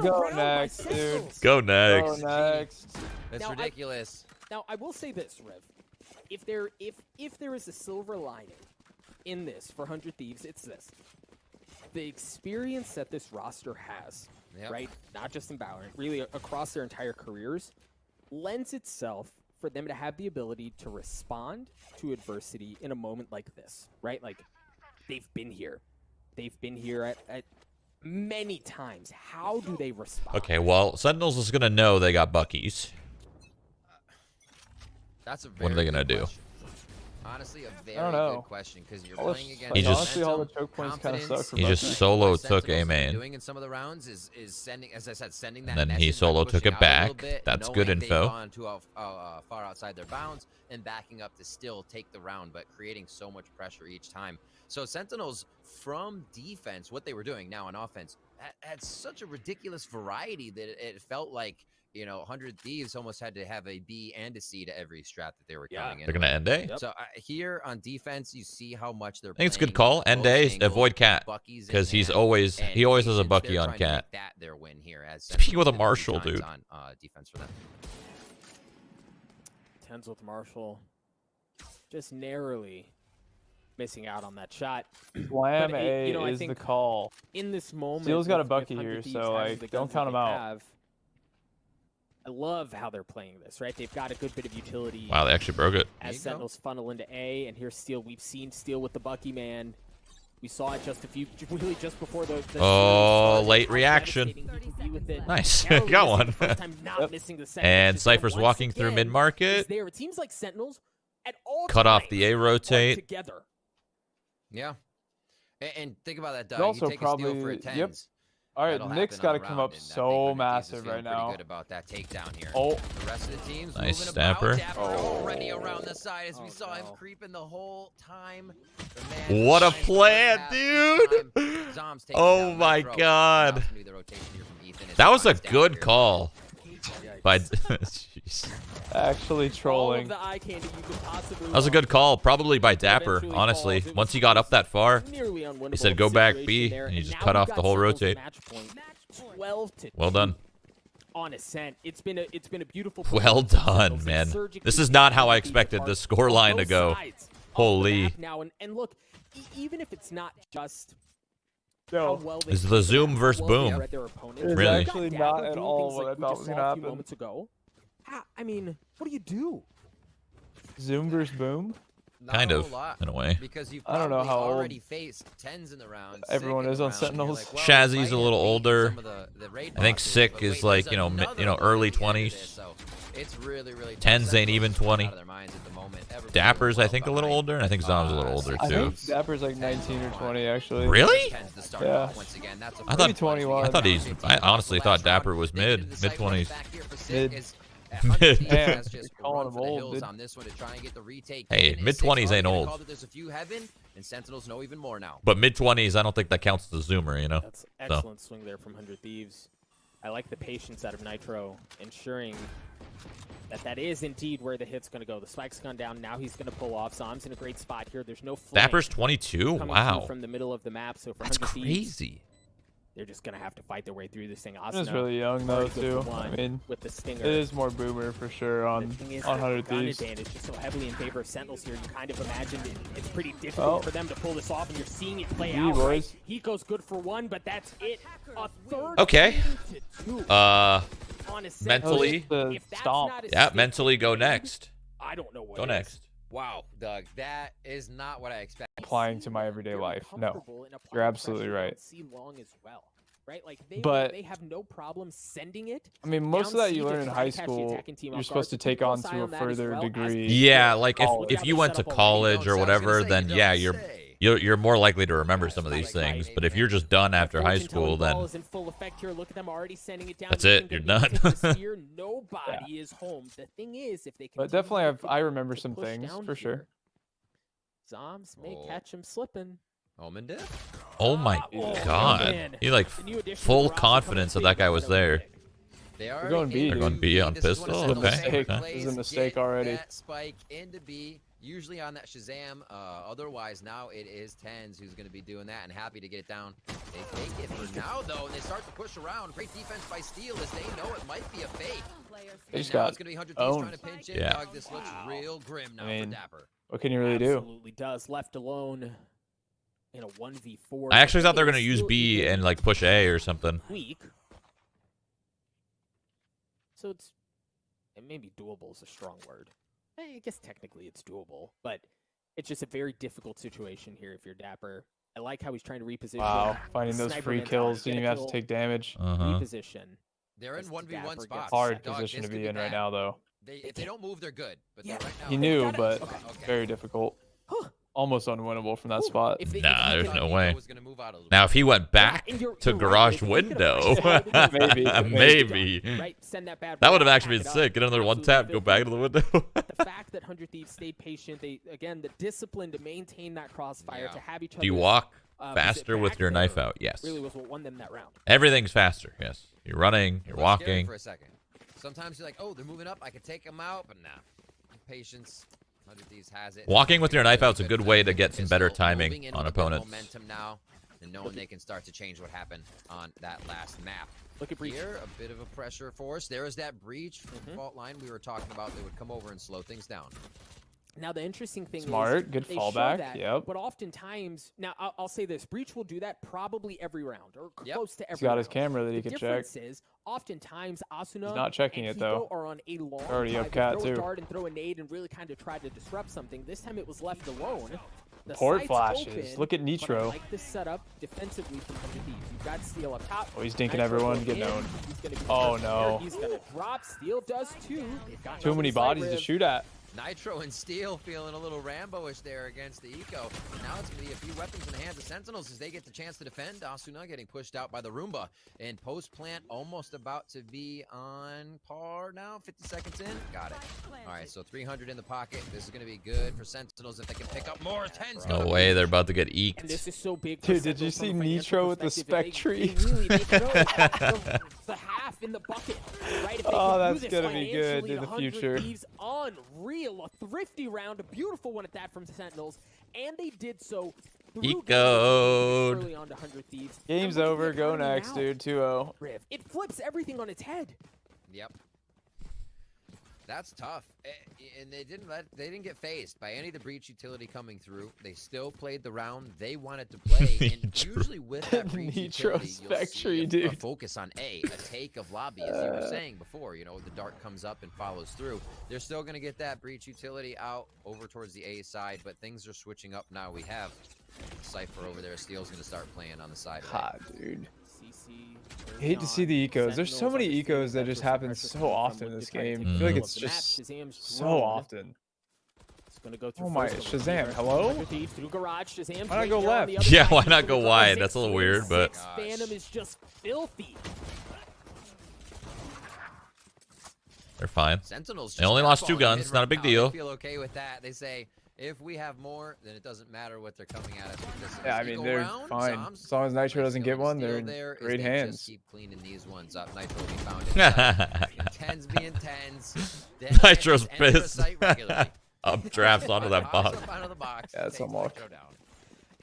Go next, dude. Go next. Go next. That's ridiculous. Now I will say this, Rev. If there is a silver lining in this for 100 Thieves, it's this. The experience that this roster has, right? Not just in Valorant, really across their entire careers, lends itself for them to have the ability to respond to adversity in a moment like this, right? Like, they've been here. They've been here at many times. How do they respond? Okay, well, Sentinels is going to know they got Buckies. That's a very what are they going to do? Honestly, a very good question, because you're playing against he just, honestly, all the choke points kind of suck. He just solo took A main. Doing in some of the rounds is sending, as I said, sending that. And then he solo took it back. That's good info. Gone too far outside their bounds and backing up to still take the round, but creating so much pressure each time. So Sentinels from defense, what they were doing now on offense, had such a ridiculous variety that it felt like, you know, 100 Thieves almost had to have a B and a C to every strat that they were coming in. They're going to end A? Yep. So here on defense, you see how much they're I think it's a good call. End A, avoid Cat. Because he always has a Bucky on Cat. That their win here as speaking with a Marshall, dude. On defense for them. 10s with Marshall. Just narrowly missing out on that shot. Slam A is the call. In this moment, Steel's got a Bucky here, so like, don't count him out. I love how they're playing this, right? They've got a good bit of utility. Wow, they actually broke it. As Sentinels funnel into A, and here's Steel. We've seen Steel with the Bucky man. We saw it just before the oh, late reaction. Nice. Got one. And Cypher's walking through mid-market. It seems like Sentinels at all cut off the A rotate. Together. Yeah. And think about that, Doug. Also you take probably, a steal for a 10s. All right, Nick's got to come up so massive right now. Pretty good about that takedown here. Oh, the rest of the team's nice moving Dapper. About. Dapper already around the side as we saw him creeping the whole time. The what a plan, dude! Oh my god, that was a good call. By jeez. Actually trolling. That was a good call, probably by Dapper, honestly. Once he got up that far, he said go back B, and he just cut off the whole rotate. Well done. on Ascent. It's been a beautiful. Well done, man. This is not how I expected the score line to go. Holy. Now and look, even if it's not just. No, it's the Zoom versus Boom. It's really? actually not at all what I thought was gonna happen. Moments ago. I mean, what do you do? Zoom versus Boom? Kind of, in a way. Because you've I don't know how already old faced 10s in the round. everyone is on Sentinels. Like, well, Shazzy's a little older. The I think Sick is like, you know, early 20s. So it's really 10s ain't even 20. Dapper's, I think, a little older, and I think Zom's a little older, I too. think Dapper's like 19 or 20, actually. Really? Yeah. I thought 21. I honestly thought Dapper was mid-20s. Mid. Mid. Calling him old, dude. Hey, mid-20s ain't old. There's a few heaven, and Sentinels know even more now. But mid-20s, I don't think that counts as a Zoomer, you know? That's excellent swing there from 100 Thieves. I like the patience out of Nitro, ensuring that is indeed where the hit's going to go. The spike's gone down. Now he's going to pull off. Zom's in a great spot here. There's no flank. Dapper's 22? Wow. From the middle of the map, so for That's 100 crazy. Thieves, they're just going to have to fight their way through this thing. He's really young, though, too. I mean, with the stinger. It is more Boomer, for sure, on 100 Thieves. Advantage just so heavily in favor of Sentinels here. You kind of imagined it's pretty difficult for them to pull this off, and you're seeing it play out. Right? He goes good for one, but that's it. A third okay. On mentally. Stomp. Yeah, mentally go next. I don't know what Go next. Wow, Doug, that is not what I expected. Applying to my everyday life. No, you're absolutely right. Right? Like but they have no problem sending it. I mean, most of that you learn in high school, you're supposed to take on to a further degree. Yeah, like if you went to college or whatever, then yeah, you're more likely to remember some of these things. But if you're just done after high school, then that's it. You're done. Nobody is home. The thing is, if they can. But definitely, I remember some things for sure. Zoms may catch him slipping. Omen did? Oh my god. He like full confidence that guy was there. They're going B. They're going B on pistol? Okay. This is a mistake already. That spike into B, usually on that Shazam. Otherwise, now it is Tens who's going to be doing that and happy to get it down. They take it for now, though, and they start to push around. Great defense by Steel as they know it might be a fake. They just got owned. Yeah. Dog, this looks real grim now for Dapper. What can you really do? Absolutely does. Left alone in a 1v4. I actually thought they were going to use B and like push A or something. Weak. So it may be doable is a strong word. I guess technically it's doable, but it's just a very difficult situation here if you're Dapper. I like how he's trying to reposition. Wow, finding those free kills, didn't even have to take damage. Reposition. They're in 1v1 spots. Hard position to be in right now, though. If they don't move, they're good. But right now, he knew, but very difficult. Almost unwinnable from that spot. Nah, there's no way. Now, if he went back to garage window, maybe. That would have actually been sick. Get another one tap, go back to the window. The fact that 100 Thieves stayed patient, again, the discipline to maintain that crossfire, to have each other. Do you walk faster with your knife out? Yes. Really was what won them that round. Everything's faster. Yes. You're running. You're walking. For a second. Sometimes you're like, oh, they're moving up. I could take them out, but nah. Patience. Has it. Walking with your knife out is a good way to get some better timing on opponents. Momentum now, and knowing they can start to change what happened on that last map. Look at breach here, a bit of a pressure force. There is that breach fault line we were talking about. They would come over and slow things down. Now the interesting thing is good fallback. Yep. But oftentimes, now I'll say this: breach will do that probably every round or close to every. He's got his camera that he can check. The difference is oftentimes Asuna He's not checking it though. Are on a long already up cat too. Throw a dart and throw a nade and really kind of try to disrupt something. This time it was left alone. The port flashes. Open, look at Nitro. I like this setup defensively from 100 Thieves. You've got Steel up top. Oh, he's dinking everyone. Getting owned. Oh no. He's gonna drop. Steel does too. Too many bodies to shoot at. Nitro and Steel feeling a little Rambo-ish there against the Eco. Now it's going to be a few weapons in the hands of Sentinels as they get the chance to defend. Asuna getting pushed out by the Roomba. And post-plant almost about to be on par now. 50 seconds in. Got it. All right, so 300 in the pocket. This is going to be good for Sentinels if they can pick up more. 10's no way, they're about to get eked. And this is so big. Dude, did you see Nitro with the spec tree? The half in the bucket. Right? Oh, that's going to be good in the future. Unreal. A thrifty round, a beautiful one at that from Sentinels, and they did so early on to 100 Thieves. Game's over. Go next, dude. 2-0. It flips everything on its head. Yep. That's tough, and they didn't get phased by any of the breach utility coming through. They still played the round they wanted to play, and usually with that breach utility, you'll see a focus on a take of lobby, as you were saying before. You know, the dart comes up and follows through. They're still going to get that breach utility out over towards the A side, but things are switching up now. We have Cypher over there. Steel's going to start playing on the side. God, dude. I hate to see the ecos. There's so many ecos that just happen so often in this game. I feel like it's just so often. Oh my, Shazam, hello? Why not go left? Yeah, why not go wide? That's a little weird, but... Phantom is just filthy. They're fine. Sentinels they only lost 2 guns. Not a big deal. They feel okay with that. They say, if we have more, then it doesn't matter what they're coming at us with. Yeah, I mean, they're fine. As long as Nitro doesn't get one, they're in great hands. Just keep cleaning these ones up. Nitro will be found in tens being tens. Nitro's pissed. Up drafts onto that box. Yeah, it's unlocked.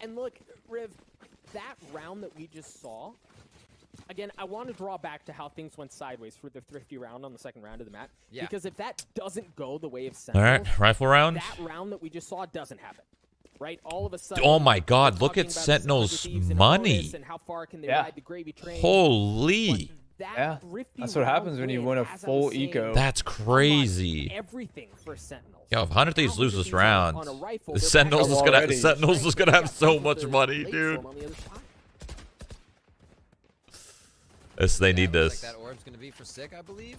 And look, Riv, that round that we just saw, again, I want to draw back to how things went sideways for the thrifty round on the second round of the map. Yeah. Because if that doesn't go the way of Sentinels, all right, rifle round. That round that we just saw doesn't happen. Right? All of a sudden. Oh my God! Look at Sentinels' money. And how far can they yeah. ride the gravy train. Holy. Yeah. That's what happens when you win a full eco. That's crazy. Everything for Sentinels. Yo, if 100 Thieves lose this round, the Sentinels is gonna have so much money, dude. Yes, they need this. Like that orb's gonna be for Sick, I believe.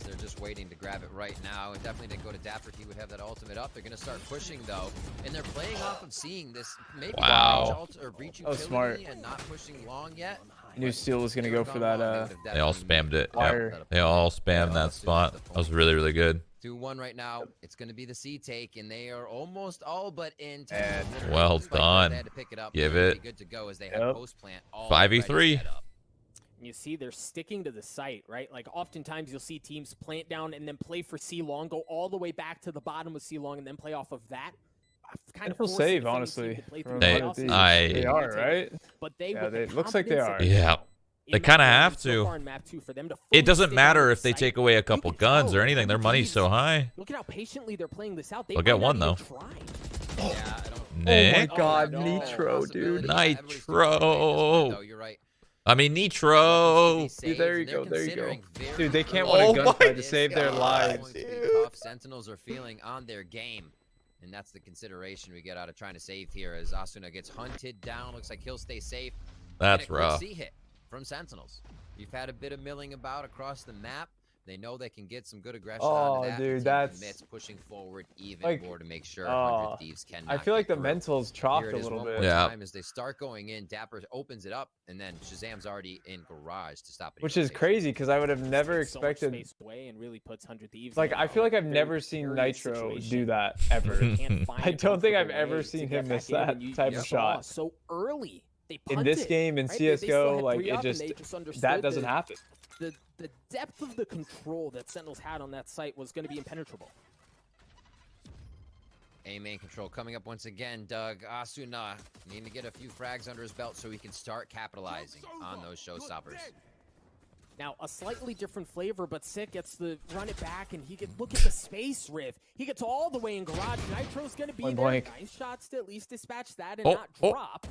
They're just waiting to grab it right now. It definitely didn't go to Dapper. He would have that ultimate up. They're gonna start pushing though, and they're playing off of seeing this. Maybe wow. Or breach that was smart. And not pushing long yet. I knew Steel was gonna go for that. They all spammed it. Yep. They all spammed that spot. That was really, really good. 2-1 right now. It's going to be the C take, and they are almost all but in. Well done. Give it. Good to go as they have post plant 5v3. You see, they're sticking to the site, right? Like, oftentimes you'll see teams plant down and then play for C long, go all the way back to the bottom of C long, and then play off of that. Kind of save, honestly. They are, right? But they looks like they are. Yeah. They kind of have to. It doesn't matter if they take away a couple guns or anything. Their money's so high. Look at how patiently they're playing this out. They'll get one, though. Nick? Oh, my God. Nitro, dude. Nitro. You're right. I mean, Nitro. Dude, there you go. There you go. Dude, they can't win a gunfight to save their lives. Sentinels are feeling on their game. And that's the consideration we get out of trying to save here as Asuna gets hunted down. Looks like he'll stay safe. That's rough. C-hit from Sentinels. You've had a bit of milling about across the map. They know they can get some good aggression out of that. Dude, that's pushing forward even more to make sure 100 Thieves can. I feel like the mentals chopped a little bit. Yeah. As they start going in, Dapper opens it up, and then Shazam's already in garage to stop it. Which is crazy because I would have never expected. And really puts 100 Thieves like I feel like I've never seen Nitro do that ever. I don't think I've ever seen him miss that type of shot. So early. In this game in CS:GO, like it just that doesn't happen. The depth of the control that Sentinels had on that site was going to be impenetrable. A main control coming up once again. Doug Asuna needing to get a few frags under his belt so he can start capitalizing on those showstoppers. Now, a slightly different flavor, but Sick gets to run it back, and he gets look at the space riff. He gets all the way in garage. Nitro's going to be there. Nice shots to at least dispatch that and not drop.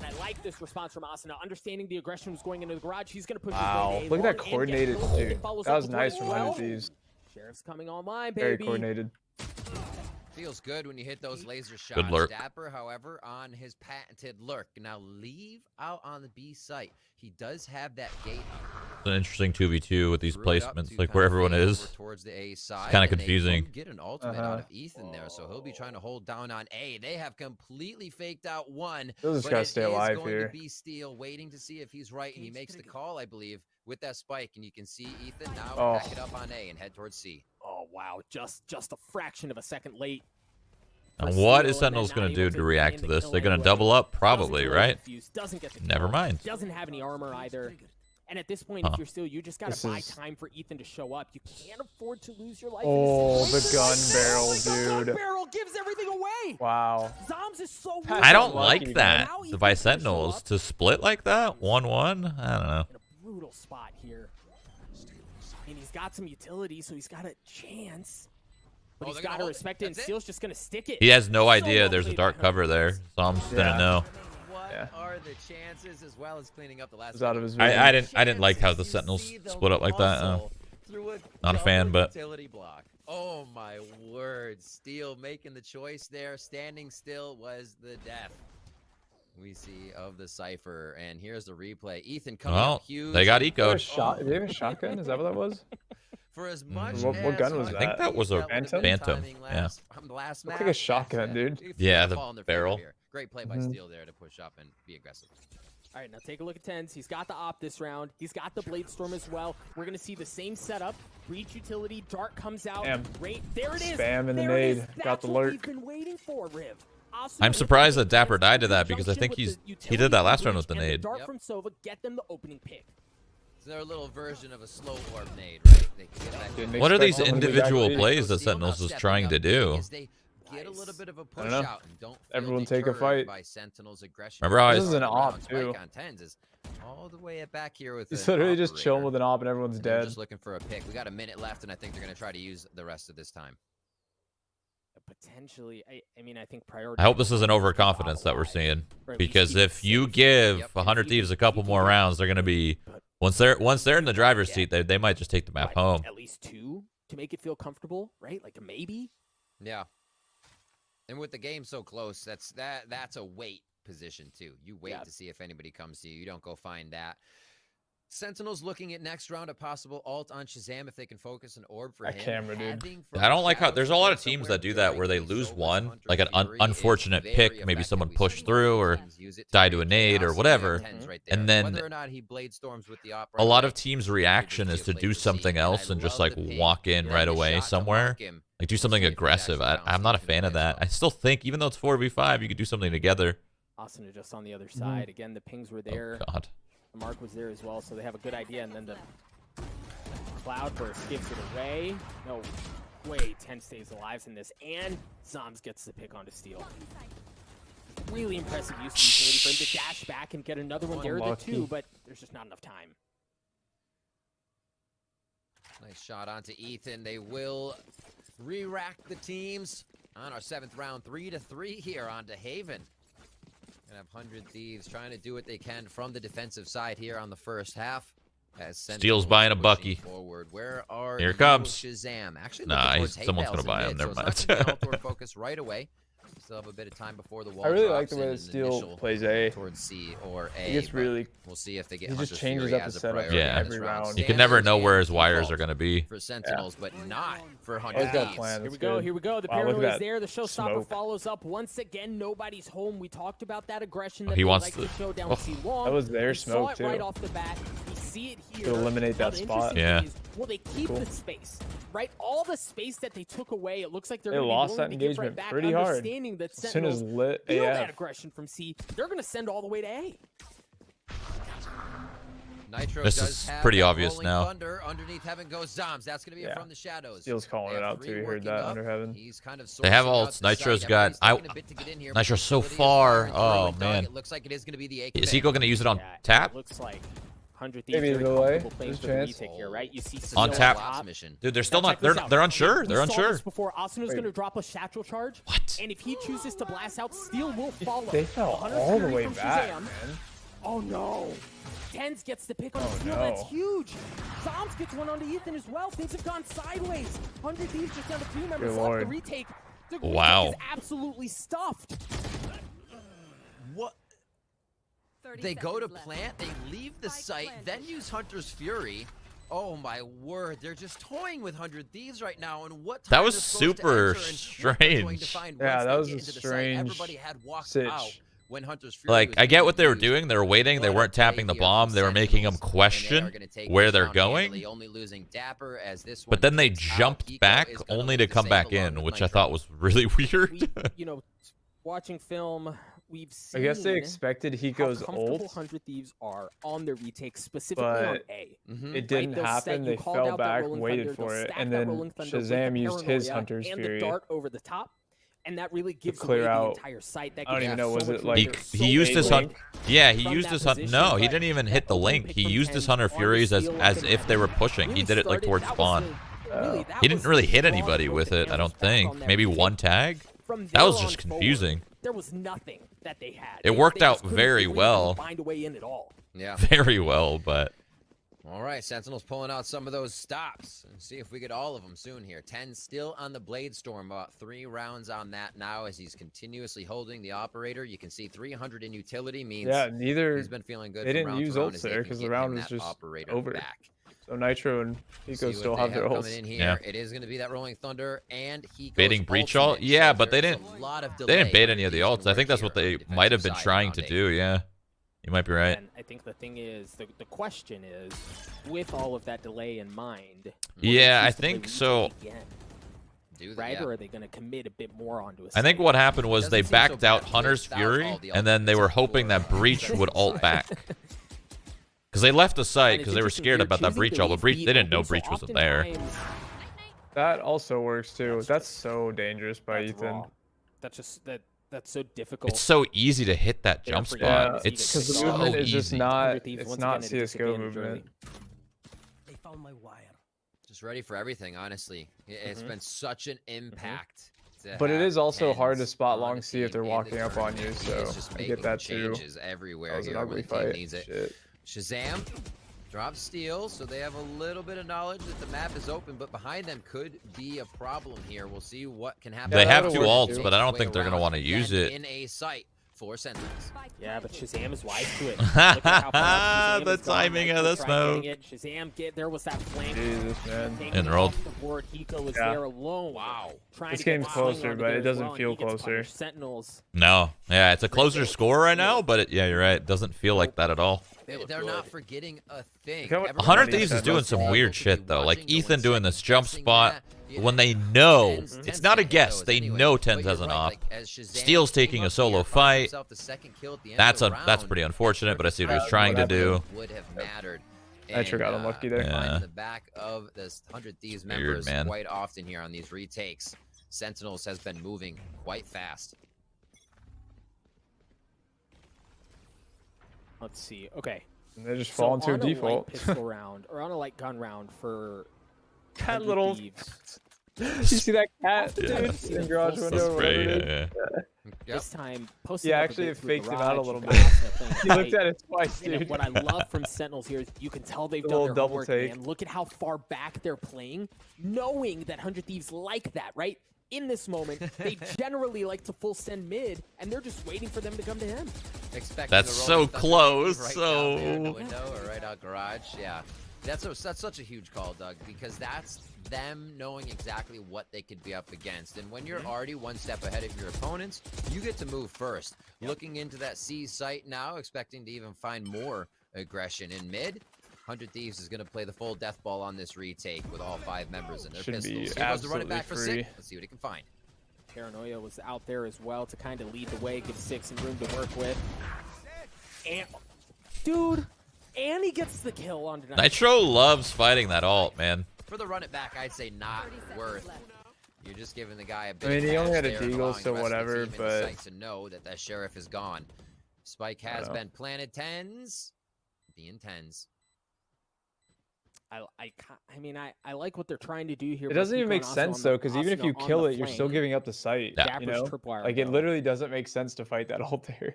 I like this response from Asuna, understanding the aggression was going into the garage. He's going to push his look at that coordinated, dude. That was nice from 100 Thieves. Sheriff's coming online, baby. Very coordinated. Feels good when you hit those laser shots. Good lurk. Dapper, however, on his patented lurk. Now leave out on the B site. He does have that gate. It's an interesting 2v2 with these placements, like where everyone is. Towards the A side, kind of confusing. Get an ultimate out of Ethan there, so he'll be trying to hold down on A. They have completely faked out one. They'll just gotta stay alive here. B Steel waiting to see if he's right, and he makes the call, I believe, with that spike, and you can see Ethan now back it up on A and head towards C. Oh wow, just a fraction of a second late. And what is Sentinels going to do to react to this? They're going to double up, probably, right? Never mind. Doesn't have any armor either. And at this point, if you're still, you just got to buy time for Ethan to show up. You can't afford to lose your life. Oh, the gun barrel, dude. The gun barrel gives everything away. Wow. Zoms is so weird. I don't like that. By Sentinels to split like that, 1-1. I don't know. In a brutal spot here. And he's got some utility, so he's got a chance. But Oh, he's they're gonna got to hold it. respect it, and That's it? Steel's just going to stick it. He has no So idea well there's a played dark by cover there. Hunters. Psalm's Yeah. gonna know. What Yeah. are the chances, as well as cleaning up the last? It was out of his I vision. didn't like how the Sentinels split up like that. Not a fan, but Utility block. Oh my word! Steel making the choice there. Standing still was the death we see of the Cypher. And here's the replay. Ethan coming well, up huge. they got Did ecoed. they have a shotgun? Is that what that was? For as much What gun was as that? I think that was a would've been Phantom. timing Yeah. last Looks match, like a shotgun, dude. if Yeah, they the fall in their barrel. favor here. Great play by Mhm. Steel there to push up and be aggressive. All right, now take a look at Tens. He's got the op this round. He's got the Blade Storm as well. We're going to see the same setup. Breach utility, Dart comes out. Damn. Right there it is. Spam in the There it is. nade. Got That's the what we've lurk. been waiting for, Riv. Asuna I'm with surprised the that Dapper Tens died to in that because I conjunction think with he the did utility that last from round with the Breach and nade. Dart Yep. from Sova get them the opening pick. It's their little version of a slow orb nade, right? They can get that Didn't What are expect these someone to be individual back plays that Steel now Sentinels is stepping trying up to big do? as they get a little bit of a push know. out and don't feel Everyone take a deterred fight. by Sentinel's aggression. Remember how I- This is an op, Round. too. Spike on Tens is all the way back here with He's an literally just chilling operator. with an op and everyone's And they're dead. just looking for a pick. We got a minute left, and I think they're going to try to use the rest of this time. Potentially, I mean, I think priority. I hope this isn't overconfidence that we're seeing, Right, we because keep it if you safe. give Yep. 100 Thieves a couple more rounds, they're gonna be once they're in the driver's seat, they might just take the map What, home. At least 2 to make it feel comfortable, right? Like a maybe. Yeah. And with the game so close, that's a wait position too. You wait Yeah. to see if anybody comes to you. You don't go find that. Sentinels looking at next round a possible ult on Shazam if they can focus an orb for That him. camera, dude. Having from I don't like how shadows there's a lot of somewhere teams that do that where they lose directly one, Sova's like an Hunter Fury is unfortunate very pick, maybe effective. someone We pushed see through or teams use it died to to a create nade or chaos. whatever, Tens right and there. then Whether or not he blade storms with the op a right lot away, of teams' reaction is to do something else and just like walk in right away somewhere, like do something aggressive. I'm not a fan of that. I still think even though it's 4v5, you could do something together. Asuna just on the other side. Again, the pings were there. Oh God. The mark was there as well, so they have a good idea. And then the Cloudburst gives it away. No way, 10 stays alive in this. And Zoms gets the pick onto Steel. Really impressive use of utility for him to dash back and get another one. There are the Unlucky. 2, but there's just not enough time. Nice shot onto Ethan. They will re-rack the teams on our 7th round, 3-3 here onto Haven. Gonna have 100 Thieves trying to do what they can from the defensive side here on the first half. As Steel's Sentinels buying a pushing bucky. Forward. Where are Here you, comes. Shazam? Actually, Nah, looking towards someone's hay gonna bales buy in him. mid, Never so mind. it's not gonna be outdoor focus right away. Still have a bit of time before the wall I really like drops the way and that an Steel initial plays A. towards C or A. He gets but really. we'll see if they get He just Hunter's changes Fury up the as a setup priority Yeah. in this every round. round. You can never know Standards where his and wires are default gonna be. for Sentinels, but not for Always 100 got Thieves. plans. Here we That's go, good. here we go. The Wow, look at paranoia is that there. The showstopper smoke. follows up. Once again, nobody's home. We talked about that aggression that He they wants like to- to show down Oh. C long. That was their We saw smoke, it right too. off the bat. We see it here. To eliminate Now, that the spot. interesting Yeah. thing is, will they keep Cool. the space? Right? All the space that they took away, it looks like they're They going to be lost willing that to give right engagement back, pretty hard. understanding that As soon as Sentinels lit feel that AF. aggression from C. They're going to send all the way to A. Nitro This does is have pretty that obvious rolling now. Thunder. Underneath Heaven goes Zoms. That's going to be Yeah. from the shadows. Steel's calling They it have out 3 too. You heard working that up. under Heaven. He's kind of They have sourcing out ults. the Nitro's side. got- Everybody's taking a bit to get in here, but Nitro's so utility is far. firing through Oh, and man. It looks like it is going to be the A Is commit. Hiko gonna use it on Yeah, tap? It looks like 100 Maybe Thieves very either way. comfortable playing There's for the chance. retake here, right? You see On Snow tap. top. Mission. Dude, they're still Now not. check this They're out. unsure. We They're saw unsure. this before. Asuna's going to drop a satchel charge. What? And if he chooses to blast out, Steel will follow. They fell 100 all the Fury way from back, Shazam. man. Oh no. Tens gets the pick on Oh, Steel. no. That's huge. Zoms gets one onto Ethan as well. Things have gone sideways. 100 Thieves just down to 3 members Good left. The lord. retake. The Wow. retake is absolutely stuffed. What? They go to plant, they leave the site, then use Hunter's Fury. Oh my word, they're just toying with 100 Thieves right now, and what time That was they're supposed to super enter and what they're going to strange. find Yeah, once that they was get a into the site. strange Everybody had walked sitch. out when Hunter's Fury Like, was I get being what they were used. doing. They were waiting. They What a weren't tapping play the here bomb. from They were making them Sentinels, and they are question gonna take where this they're down going. handily, only losing Dapper as this But one then they kicks out. jumped Hiko back is gonna only look to come save back along in, with which I Nitro. thought was really weird. We, watching film, we've seen. I guess they expected how Hiko's comfortable ult. 100 Thieves are on their retake, specifically on But A. Mhm. It didn't They'll set- happen. you They called fell out that back, Rolling waited Thunder, for they'll it, stack and that then Rolling Thunder with the Shazam used his Paranoia Hunter's and Fury. the dart over the top. And that really gives clear away out. the entire site. That I don't gives even you know, so was much it, more. like, He used his link? hunt. Yeah, he From used that his hunt. position, No, he but didn't even hit the that link. open He pick used from his 10 Hunter on the Furies as steal as looking if they were pushing. He did it like started- towards that was spawn. really, that He didn't was really hit the anybody draw with the it, I don't cameras back think. on that Maybe retake. one tag? From That was there just on forward, confusing. there was nothing that they had. It worked They out just couldn't very really well. Find a way in at all. Yeah. Very well, but All right, Sentinels pulling out some of those stops. And see if we get all of them soon here. 10 still on the Blade Storm. About 3 rounds on that now as he's continuously holding the operator. You can see 300 in utility means he's been feeling good. They from didn't round use to round ults as they there can because the get round him was that just operator over. back. So Nitro and See Pico what still they have their coming ults. in here. Yeah. It is going to be that Rolling Thunder and he baiting breach ult? Yeah, but they didn't They they didn't bait any of the ults. I think that's what they might have been trying to do, yeah. You might be right. And I think the thing is, the question is, with all of that delay in mind, Yeah, I think so. Right, or are they going to commit a bit more onto a I think site? what happened was they backed out Hunter's Fury, and then they were hoping that Breach would ult back. Because they left the site because they were scared about that Breach ult, but Breach, they didn't know Breach wasn't there. That also works too. That's so dangerous by That's Ethan. raw. That's just that's so difficult. It's so easy to hit that jump spot. Yeah, It's because the so movement is just easy. not. Thieves, It's once not again, at a CS:GO disadvantage early. movement. They found my wire. Just ready for everything, honestly. It's been such an impact. to But it have is also hard to 10s spot on long a C if team they're in the walking up on you, tournament. He so is just I making get that too. changes That everywhere was an here when ugly the team fight. needs it. Shit. Shazam drops steal, so they have a little bit of knowledge that the map is open, but behind them could be a problem here. We'll see what can happen. They have that'll two work ults, too. but I don't think they're going to want to use Then it. in a site for Sentinels. Yeah, but Shazam is wise to it. Look at how far Shazam The has gone. timing of Nitro the tried getting smoke. it. Shazam, there was that flank. Jesus, man. Hanging In the roll. off the board. Hiko was Yeah. there alone. Wow. Trying This to get game's the swing closer, onto but there it as doesn't well, and feel he gets closer. punished. Sentinels. No. Yeah, it's a closer score right now, but yeah, you're right. It doesn't feel like that at all. They're not forgetting a thing. Look how- Everyone 100 Thieves Thieves is is knows doing doing some they're weird able to shit, be though. Like, watching, no Ethan one's doing this jump second-guessing spot that. when they know. Tens It's not a get guess. those They anyway. know But Tens you're has an right, op. like, as Shazam Steel's came taking a up solo here, found fight. himself the second kill at the end That's of the that's round. pretty unfortunate, but I see what he was Yeah, trying to what do. Would have mattered. Nitro got And, unlucky there. Yeah. finding the back of this 100 Thieves Weird, members man. quite often here on these retakes. Sentinels has been moving quite fast. Let's see. Okay. And they just So fall into a on light default. pistol round, or on a light gun round for Cat 100 little. Thieves. You see that cat, Yeah. dude? In garage Full window. That's or great. whatever it is? Yeah. Yep. This time, posting Yeah, up a actually, bit it through the faked him out a garage, little you've bit. got Asuna playing He tight. looked at it twice, And dude. what I love from Sentinels here is you can tell they've The done little their double homework, take. man. Look at how far back they're playing, knowing that 100 Thieves like that, right? In this moment, they generally like to full send mid, and they're just waiting for them to come to him. Expecting That's the so Rolling Thunder close, right so- down there in the window or right out garage. Yeah, that's such a huge call, Doug, because that's them knowing exactly what they could be up against. And when you're already one step ahead of your opponents, you get to move first. Looking into that C site now, expecting to even find more aggression in mid. 100 Thieves is going to play the full death ball on this retake with all 5 members in their Should be pistols. Here goes to run it absolutely back for free. Six. Let's see what he can find. Paranoia was out there as well to kind of lead the way, give Six some room to work with. And, dude, and he gets the kill on tonight. Nitro loves fighting that ult, man. For the run it back, I'd say not worth. You're just giving the guy a big I mean, he only pass had a there and deagle, allowing so the rest of the whatever, team in the but- site to know that that sheriff is gone. Spike has know. been planted. Tens. Being tens. I like what they're trying to do here. It by doesn't even Pico make and Asuna sense on though, the- because even if Asuna you on kill the it, you're still flank. giving up the site. Yeah. You Dapper's know, tripwire, like it though. literally doesn't make sense to fight that ult there.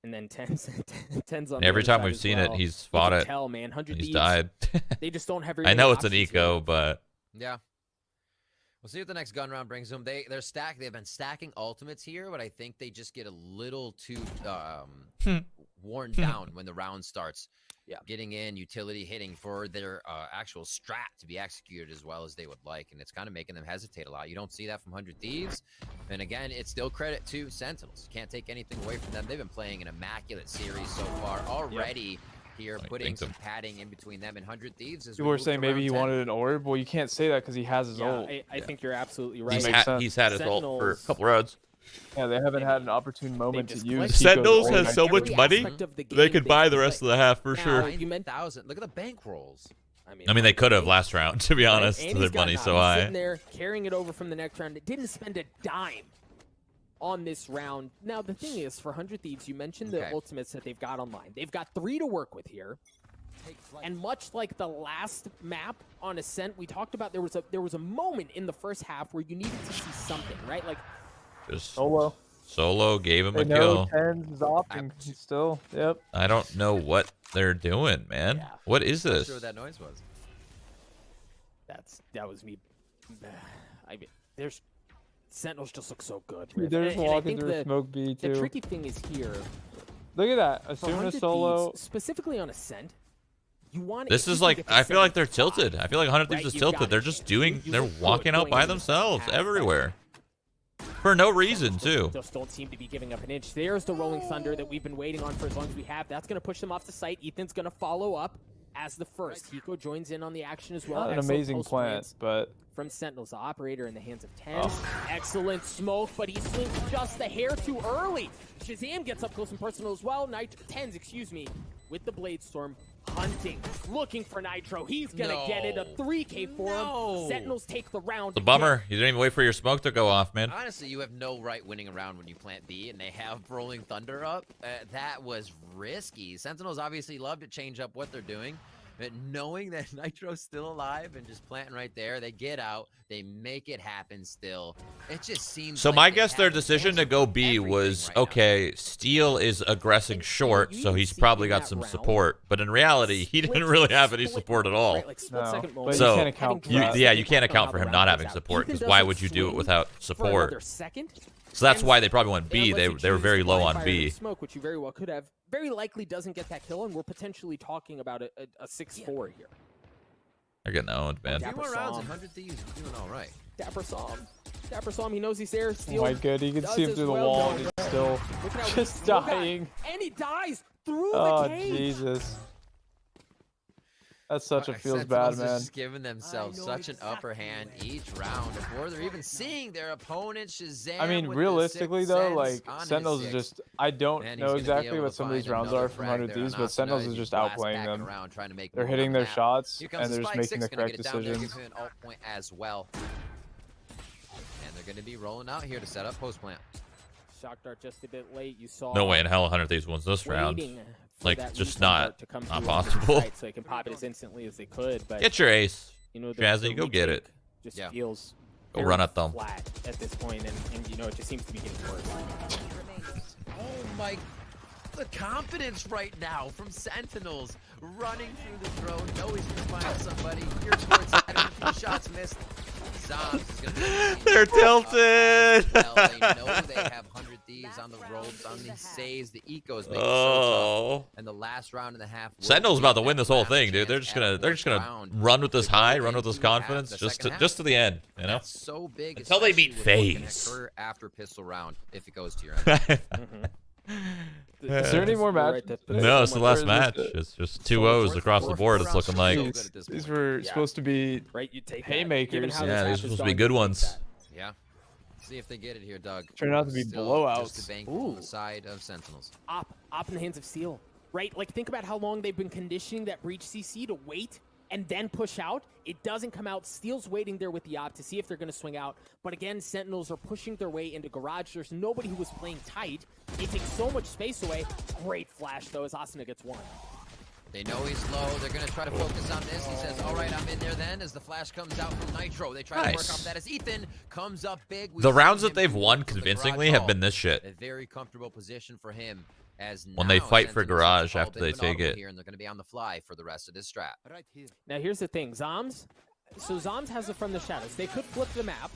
And then Tens on And the every other time side we've as seen well. it, he's You fought can it. Tell, man, 100 He's Thieves, died. They just don't have very I many know it's an options here. eco, but Yeah. We'll see what the next gun round brings them. They're stacked. They've been stacking ultimates here, but I think they just get a little too worn down when the round starts. Yeah. Getting in, utility hitting for their actual strat to be executed as well as they would like, and it's kind of making them hesitate a lot. You don't see that from 100 Thieves. And again, it's still credit to Sentinels. You can't take anything away from them. They've been playing an immaculate series so far already. Here, I putting think so. some padding in between them and 100 Thieves. As we People were move saying to maybe round he 10. wanted an orb. Well, you can't say that because he has his Yeah, ult. I think you're absolutely right. he's, Makes sense. he's had his ult for a Sentinels- couple rounds. Yeah, they haven't had an opportune moment to just use. clicked. Pico's Sentinels ult. has so much Every money, aspect of the they game could buy the clicked. rest of the half for Now, sure. you meant 9,000. Look at the back rolls. I mean, they could have last round, to be right? honest. And Their he's got money's that. so He's high. sitting there carrying it over from the next round. It didn't spend a dime. on this round. Now, the thing is, for 100 Thieves, you mentioned the ultimates that they've got online. They've got 3 to work with here. And much like the last map on Ascent, we talked about there was a moment in the first half where you needed to see something, right? Like Just Solo gave him a kill. 10's opting still. Yep. I don't know what they're doing, man. Yeah. What is I'm not this? sure what that noise was. that was me. I mean, there's Sentinels just look so good. Dude, Riff. they're just And I walking think through smoke B the too. tricky thing is here. Look at that. As For soon 100 as Solo. Thieves, specifically on Ascent, you want. This is like, I feel like they're tilted. I feel like 100 Thieves is tilted. They're just they're walking out by themselves everywhere. For no reason, too. Just don't seem to be giving up an inch. There's the Rolling Thunder that we've been waiting on for as long as we have. That's going to push them off the site. Ethan's going to follow up as the first. Hiko joins in on the action as well. Not an Excellent amazing post plant, plants but from Sentinels, the operator in the hands of 10. Excellent smoke, but he swings just a hair too early. Shazam gets up close and personal as well. Tens, excuse me, with the Blade Storm. Hunting, looking for Nitro. He's gonna get it. A 3K for him. Sentinels take the round. It's a bummer. You didn't even wait for your smoke to go off, man. Honestly, you have no right winning a round when you plant B and they have Rolling Thunder up. That was risky. Sentinels obviously love to change up what they're doing. But knowing that Nitro's still alive and just planting right there, they get out, they make it happen still. It just seems So like my they guess their have decision to go B everything was, right now. okay, Steel is aggressing short, so he's probably got some support. But in reality, he didn't really have any support at all. Right, like split-second moment. So, you can't account for that. Yeah, you can't account for him not having support, because why would you do it without For support? another second. So that's why they probably went B. And They unless you were choose very to low blind on fire B. with Smoke, which you very well could have. Very likely doesn't get that kill, and we're potentially talking about a 6-4 here. They're getting owned, man. A few more Dapper rounds Psalm. and 100 Thieves are doing all right. Dapper Psalm. Dapper Psalm, he knows he's there. oh Steel my god, you can does see him as through the well, wall though. and he's still Look at how just he's still got- dying. And he dies through Oh the cage. Jesus. That's such a feels Sentinels bad, are man. just giving themselves such an upper hand each round before they're even seeing their opponent Shazam. I mean, with realistically the though, sixth like sense on his Sentinels is six. just I don't And he's know gonna be exactly able what to some of these find rounds another are from frag 100 there Thieves, on but Asuna Sentinels as is he just blasts outplaying back them. around, trying to make They're more hitting on their the map. shots Here and comes they're the just Spike making the 6 gonna correct get it down there, decisions. give him an alt point as well. And they're going to be rolling out here to set up post plant. Shock dart just a bit late. You saw. No way in hell 100 Thieves wins this round. waiting for Like, that just recon not- dart to come not through on the possible. site so they can pop it as instantly as they could. But Get your ace. you know, Jazzy, go get retake it. Just Yeah. feels Go very run at them. flat at this point, and you know it just seems to be getting worse. Oh my, the confidence right now from Sentinels running through the drone. Know he's gonna find somebody. Here towards that, a few shots missed. Zombs is gonna be They're tilted. well, they know they have 100 Thieves on the ropes, on the saves, the ecos make it so tough. Oh. And the last round and a half. will Sentinel's be about to that win this whole last thing, dude. chance They're at a just gonna fourth round run with this to go high, run with this into half confidence, the just second to the end, you know. That's so big. Until they especially beat with what can FaZe. occur after pistol round if it goes to your end. Is there any more matches? No, it's the last Or is match. this it? It's just 2 O's across the board. It's looking like. These were supposed to be Right, you take haymakers. Yeah, these are supposed to be good ones. Yeah. See if they get it here, Doug. Turned out to be Still blowouts. Just a bank on the side of Sentinels. Op in the hands of Steel, right? Like, think about how long they've been conditioning that breach CC to wait and then push out. It doesn't come out. Steel's waiting there with the op to see if they're going to swing out. But again, Sentinels are pushing their way into garage. There's nobody who was playing tight. It takes so much space away. Great flash, though, as Asuna gets one. They know he's low. They're going to try to focus on this. He says, all right, I'm in there then. As the flash comes out from Nitro, they try to work Nice. off that as Ethan comes up big. We've The seen rounds him that they've move won from the convincingly garage have been wall. this shit. A very comfortable position for him as When they now fight for Sentinels garage have after called they it an take audible it. Here, and they're going to be on the fly for the rest of this strat. Now, here's the thing. Zombs. So Zombs has it from the shadows. They could flip the map,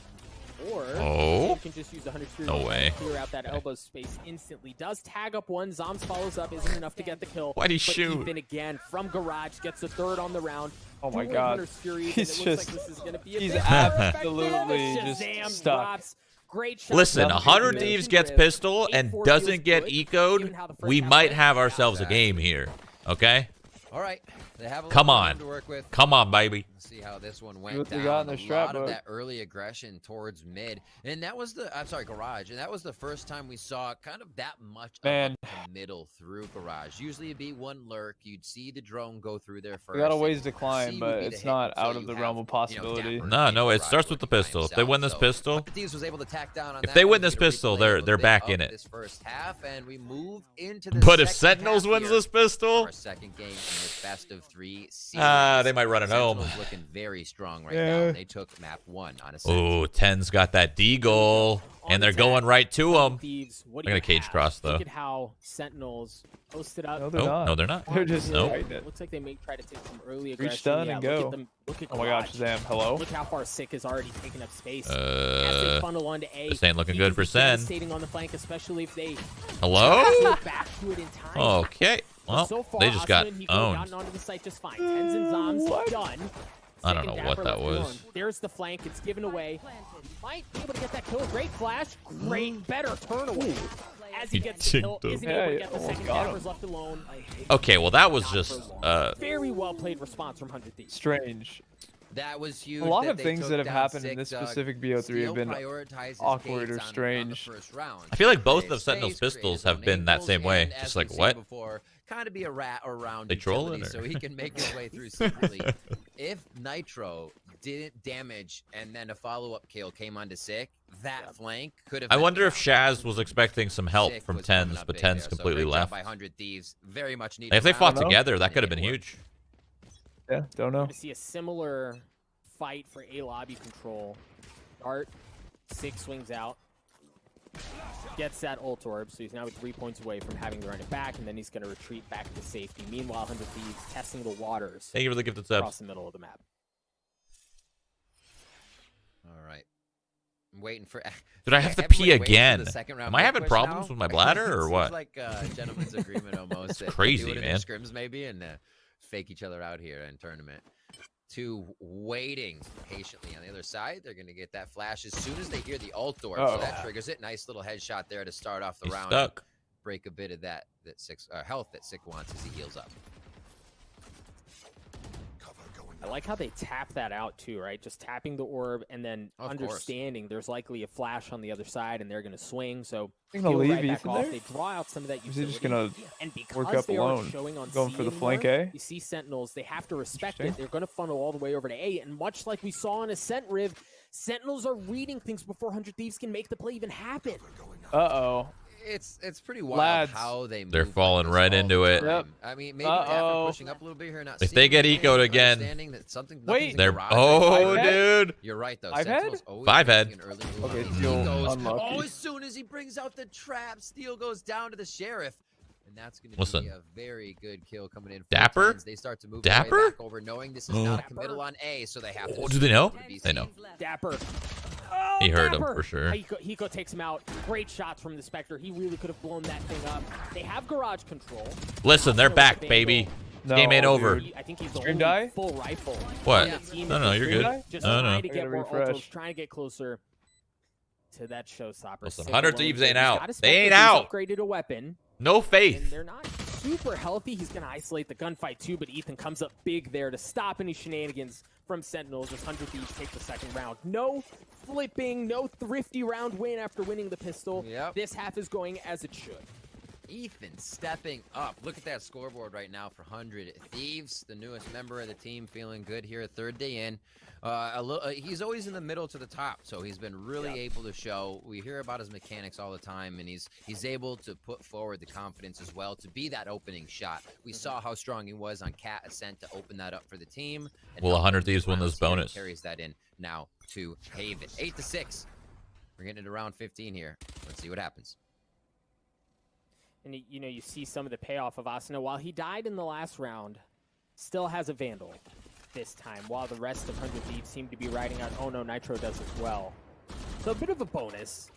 or Oh. they can just use the 100 Fury No way. to clear out that elbow space instantly. Does tag up one. Zombs follows up. Isn't enough to get the kill. Why'd he But shoot? Ethan again from garage gets the third on the round. Oh my Dueling God. 100's Furies, He's and it looks just- like this is gonna be a he's big absolutely perfect just Shazam stuck. drops. Great shot. Listen, Nothing 100 to Thieves do. gets pistol and 8-4 doesn't feels get good, ecoed. given how the first We half might went. have ourselves a Exactly. game here. Okay? All right. They have a Come little on. time to work with. Come on, baby. Let's see how this one what went they got down. in their A strat lot of book. that early aggression towards mid, and that was the garage, and that was the first time we saw kind of that much of Man. a middle through garage. Usually it'd be one lurk, you'd see the drone go through there first. They got a and ways to C climb, would but be the it's hit not until out of you the have, realm of possibility. Dapper No, in no, it garage starts with the working by pistol. If they himself. win this So, pistol, Thieves was able to tack down on if that they one. win We this get a pistol, replay they're of a bit back of in it. This first half, and we move into the but if second Sentinels half wins here. this pistol, Our second game in this best of 3 series. they might run it home. Sentinels looking very strong right Yeah. now. They took map 1 on a set. Oh, 10's got that D goal, and they're going right to him. They're gonna cage cross though. Look at how Sentinels posted up. No, they're Oh, not. no, they're not. They're just Nope. fighting it. Looks like they may try to take some early aggression. Reach done Yeah, and look go. at them. Look at Oh my gosh, Garage. Shazam, hello? Look how far Sick is already taking up space. As they funnel onto A. this ain't looking He good can for be Sen. devastating on the flank, especially if they Hello? go back to it in time. Okay. But Well, so far, they just got Osman, Hiko owned. gotten onto the site just fine. Tens and Zoms What? done. I don't Sick and know what Dapper that left was. alone. There's the flank. It's given away. Might be able to get that kill. Great flash. Great, better turn away. As he He gets the kill, jinked him. isn't Yeah, able to he get the almost second. got him. Dapper's left alone. Okay, well that was just Very well played response from 100 Thieves. Strange. That was huge. A lot that of they things took that have down happened in Sick, this Doug. specific BO3 Steel have been prioritizes awkward Gates or on the strange. first round. I feel like both Created of Sentinel's space, pistols created have been that angles, same way. and Just as like, we've what? seen before, kind of be a rat around They trolling, utility, or- so he can make his way through secretly. If Nitro didn't damage and then a follow-up kill came onto Sick, that flank could have. I been wonder if phenomenal. Shaz was expecting some help Sick from was coming 10s, up but big 10s there, completely so great job left. by 100 Thieves. Very much needed. If they fought know. together, that could have Make been it work. huge. Yeah, don't know. To see a similar fight for A lobby control. Dart, Sick swings out. Gets that ult orb, so he's now 3 points away from having to run it back, and then he's going to retreat back to safety. Meanwhile, 100 Thieves testing the waters Thank you for the gifted across subs. the middle of the map. All right. I'm waiting for. Did I have to Everybody pee waits for again? the second round Am I pick having push problems now? with my bladder, or Seems what? like a gentleman's agreement almost. It's crazy, do it in man. their scrims maybe and fake each other out here in tournament. Two waiting patiently on the other side. They're going to get that flash as soon as they hear the ult orb, so that triggers it. Nice little headshot there to start off the He's round. stuck. Break a bit of that Sick health that Sick wants as he heals up. I like how they tap that out too, right? Just tapping the orb and then Of course. understanding there's likely a flash on the other side and they're going to swing. So They're gonna heal leave right back Ethan off. there? They draw out some of that Is he utility. just gonna and because work up they alone? aren't showing on Going C for the anymore, flank A? you see Sentinels, they have to respect it. Interesting. They're going to funnel all the way over to A. And much like we saw in Ascent Riv, Sentinels are reading things before 100 Thieves can make the play even happen. Uh-oh. It's pretty wild Lads. how they move They're like falling this right all into the it. time. Yep. I mean, maybe Dapper Uh-oh. pushing up a little bit here, not If they seeing get anything, eco'd again- understanding that something, Wait. nothing's in They're garage. oh, Five head? dude. You're right though. Five head? Sentinels always Five making head. an early move Okay, on these. Steel He goes, unlucky. oh, as soon as he brings out the trap, Steel goes down to the Sheriff. And that's going to Listen. be a very good kill coming in. for Dapper? Tens. They start to move their way Dapper? back over, knowing this is not a committal on A, so they have to. Oh, do they know? switch to the They BC. know. Dapper. Oh, He heard him Dapper. for sure. Hiko takes him out. Great shots from the Spectre. He really could have blown that thing up. They have garage control. Listen, they're With back, the baby. Vandal. No, Game ain't over. dude. I think he's the Stream only die? full rifle. What? on the team. No, no, you're Stream good. die? Just No, no. trying to I get gotta more refresh. ultos, trying to get closer to that showstopper. Listen, Sick 100 alone, Thieves so ain't he's out. got a They Spectre ain't who's out. Upgraded a weapon, No and faith. they're not super healthy. He's going to isolate the gunfight too, but Ethan comes up big there to stop any shenanigans from Sentinels as 100 Thieves take the second round. No flipping, no thrifty round win after winning the pistol. Yep. This half is going as it should. Ethan stepping up. Look at that scoreboard right now for 100 Thieves, the newest member of the team, feeling good here at third day in. He's always in the middle to the top, so he's been really able to show. We hear about his mechanics all the time, and he's able to put forward the confidence as well to be that opening shot. We saw how strong he was on Cat Ascent to open that up for the team. And Will help 100 him Thieves win rounds this here. He bonus? Carries that in now to Haven. 8-6. We're getting into round 15 here. Let's see what happens. And you see some of the payoff of Asuna. While he died in the last round, still has a Vandal this time, while the rest of 100 Thieves seem to be riding out. Oh no, Nitro does as well. So a bit of a bonus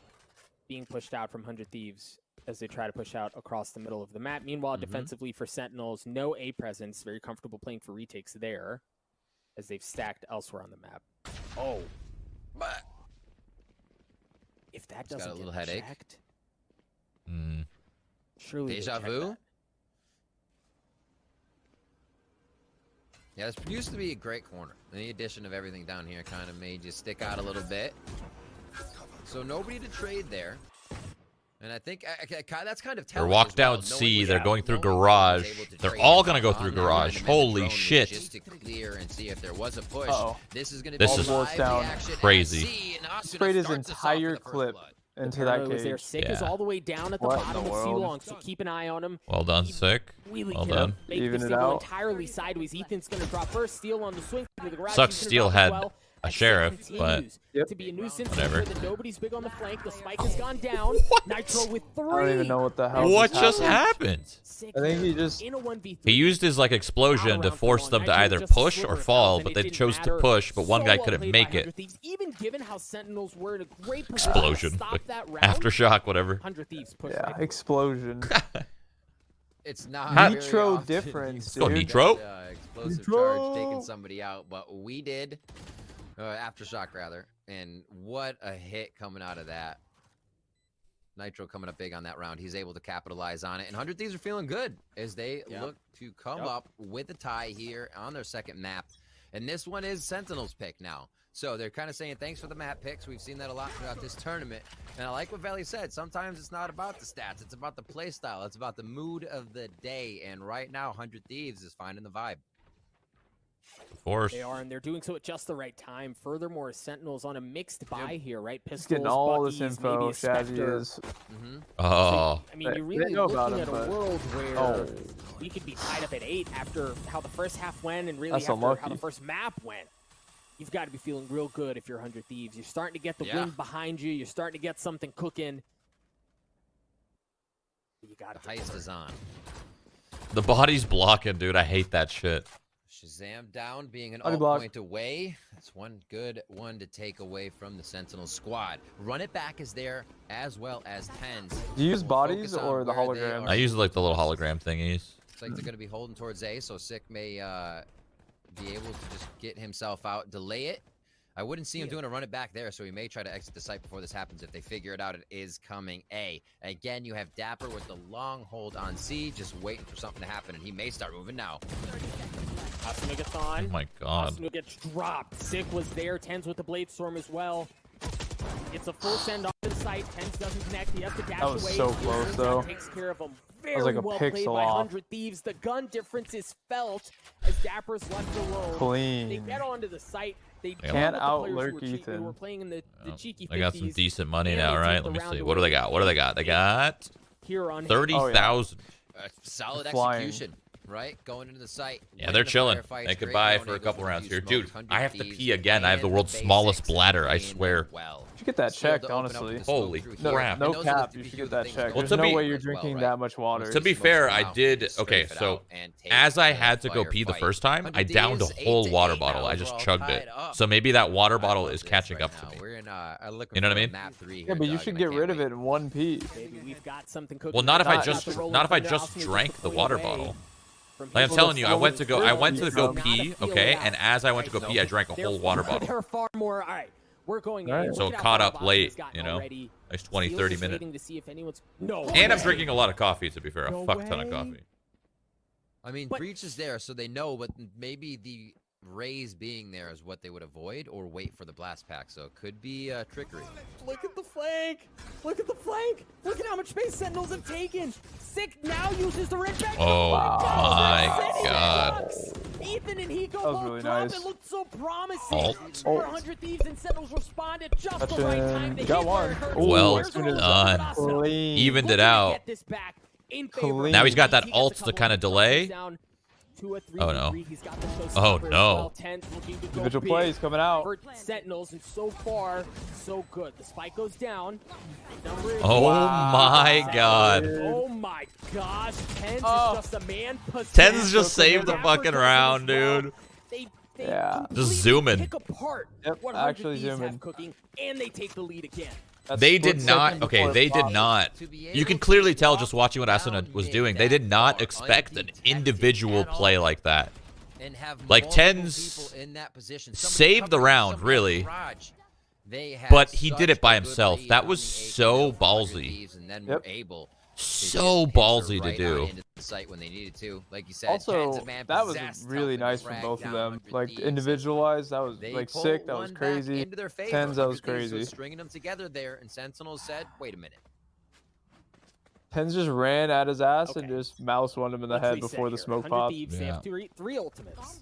being pushed out from 100 Thieves as they try to push out across the middle of the map. Meanwhile, defensively for Sentinels, no A presence. Very comfortable playing for retakes there as they've stacked elsewhere on the map. Oh. But If that He's got doesn't a little get headache. checked, Mm. surely they Deja check vu? that. Yeah, this used to be a great corner. And the addition of everything down here kind of made you stick out a little bit. So nobody to trade there. And I think that's kind of telling. They're walked as well. down C. They're going through garage. They're all going to go through garage. Holy shit. Just to clear and see if there was a push. This is going to This be is crazy. Sprayed his entire clip into that cage. There. Sick is all the way down at the bottom of C-Long, so keep an eye on him. Well done, Sick. Really well done. Even it go out. entirely sideways. Ethan's going to drop first. Steel on the swing to the garage. Sucks Steel had a sheriff, but to be a nuisance. whatever. That nobody's big on the flank. The spike has gone down. Nitro with 3. I don't even know what the hell. What just happened? I think he just In a 1v3. He used his like explosion to force them to either push or fall, but they chose to push, but one guy couldn't make it. Even given how Sentinels were in a great position Explosion. to stop that round, Aftershock, whatever. 100 Thieves push. yeah, explosion. It's not Nitro very often difference, you Go dude. Nitro. Explosive Nitro. charge taking somebody out, but we did. Aftershock rather, and what a hit coming out of that. Nitro coming up big on that round. He's able to capitalize on it, and 100 Thieves are feeling good as they look to come up with a tie here on their second map. And this one is Sentinel's pick now. So they're kind of saying thanks for the map picks. We've seen that a lot throughout this tournament. And I like what Valley said. Sometimes it's not about the stats. It's about the play style. It's about the mood of the day. And right now, 100 Thieves is finding the vibe. Of course. They are, and they're doing so at just the right time. Furthermore, Sentinels on a mixed buy here, right? He's Pistols, getting all Buckies, this maybe info. a Spectre. Shazzy is. Oh. I mean, you're They really know looking about at him, a but- world where we could be tied up at 8 after how the first half went and really That's after unlucky. how the first map went. You've got to be feeling real good if you're 100 Thieves. You're starting to get the wind behind you. You're starting to get something cooking. You got The heist is on. The body's blocking, dude. I hate that shit. Shazam down, being an Body alt block. point away. That's one good one to take away from the Sentinel squad. Run it back is there, as well as Tens. Do you use We'll bodies focus on or the where they holograms? are. I use like the little hologram thingies. Looks like they're going to be holding towards A, so Sick may be able to just get himself out, delay it. I wouldn't see him doing a run it back there, so he may try to exit the site before this happens. If they figure it out, it is coming A. Again, you have Dapper with the long hold on C, just waiting for something to happen, and he may start moving now. Asmegathon. Oh my god. Asuna gets dropped. Sick was there. Tens with the Blade Storm as well. It's a full send off to the site. Tens doesn't connect. He has to dash That was away. so close, though. Takes care of him. That was like a Very well played pixel by off. 100 Thieves. The gun difference is felt as Dapper's left alone. They Clean. get onto the site. They Can't know that the players out-lurk who were cheating, Ethan. They were playing in the cheeky 50s. They got some decent money and now, they right? take Let the me round see. What do they got? What do they got? They got Here on 30,000. Solid Flying. execution, right? Going into the site. Yeah, winning they're the chilling. firefights, They could great buy going for a in, couple goes rounds into here. smokes, Dude, 100 I have to Thieves pee again. I have the playing world's basics, smallest bladder, I playing swear. well. You should get that Still checked, to open up honestly. the smoke Holy through No, here. crap. no And those are the cap. few You should things get that that checked. go There's to no be- way you're as well, drinking right? that much water. To be Smokes fair, them I out, did. just Okay, strafe it so out and take as I the had to go pee the firefight. first time, I 100 downed a Thieves, whole 8 to water 8 bottle. now, I just overall chugged tied it. up. So maybe that water I bottle love is this catching right up to now. me. We're in looking You know what I for mean? map 3 Yeah, here, but you Doug, should and I get can't rid of wait. it in one piece. Maybe we've got something cooking. Well, not if I Not just the drank the water bottle. Like I'm Well, telling you, I went to go from- pee, okay, and as I went to go pee, I drank a whole water bottle. They're far more. All right, we're going. All right. in. So Look at how caught far up Boston's late, gotten you know? already. Nice 20, Steele's 30 just minutes. waiting to see if anyone's... No. And I'm way. drinking a lot of coffee, to be fair. No A fuck ton of way. coffee. I mean, But- Breach is there, so they know, but maybe the Rays being there is what they would avoid or wait for the blast pack, so it could be trickery. Look at the flank. Look at the flank. Look at how much space Sentinels have taken. Sick now uses the red back. Oh my god. Ethan and Hiko was both really drop. nice. It looked so promising. Alt. For 100 Thieves and Sentinels responded just Touch the right him. time. They Got hit one. where it hurts. Ooh, Well There's a done. Asuna. Clean. Evened Looking it to out. get this back in favor. Clean. Now he's got that He gets alt a to couple kind of of delay. down to a 3v3. Oh, no. He's got the Oh, showstopper as no. well. Tens looking to go Individual big plays coming out. for Sentinels, and so far, so good. The spike goes down. Number is Oh Wow. my god. Oh my gosh, Tens Oh. is just a man possessed. Tens just saved the Dapper fucking does it as round, well. dude. They Yeah. completely Just zooming. pick apart Yep, what 100 actually Thieves zooming. have cooking, and they take the lead again. That's They split did not. second Okay, before they it did pops. not. To be You able can to clearly tell walk just watching what Asuna down was mid doing. They that did not far expect an undetected individual at all. play like that. And have Like, multiple Tens people in that position. saved the Somebody round, covering really. garage. They had But he did such it by a good himself. lead That on was the A so for 100 ballsy. Thieves, and then Yep. were able So ballsy to do. Into the site when they needed to, like you said. Also, man that was possessed, really helping nice to from frag both of down them. 100 Like Thieves. individualized, that was They like pull sick. That one was back crazy. into their favor. Tens, that was 100 Thieves crazy. stringing them together there, and Sentinels said, "Wait a minute." Tens just ran at his ass and Okay. just mouse one him in the Let's head reset before the here. smoke 100 popped. Thieves, they Yeah. have three ultimates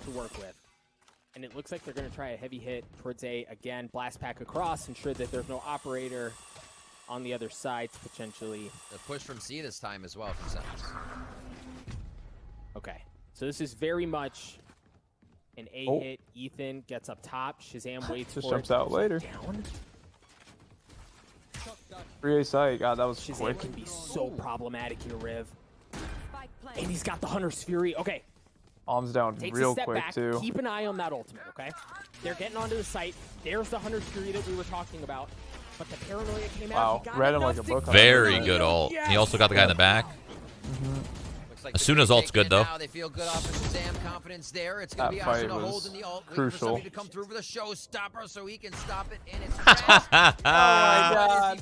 to work with. And it looks like they're going to try a heavy hit towards A. Again, blast pack across, ensure that there's no operator on the other side to potentially... The push from C this time as well from Sentinels. Okay, so this is very much an A Oh. hit. Ethan gets up top. Shazam waits Just for jumps it. out later. Down. 3A sight. God, that was Shazam quick. can be so problematic here, Riv. And he's got the Hunter's Fury. Okay, Arms down takes real a step quick back. too. Keep an eye on that ultimate, okay? They're getting onto the site. There's the Hunter's Fury that we were talking about. But the paranoia came out. Wow, He got read him like enough a to book. Very good ult. He also got the guy in the back. Looks like As the soon as Green ult's good, taking it though. now. They feel good off of Shazam confidence there. It's going to That be fight Ashen to hold was in the ult, waiting for crucial. somebody to come through with a showstopper so he can stop it. And it's fast. Oh my God.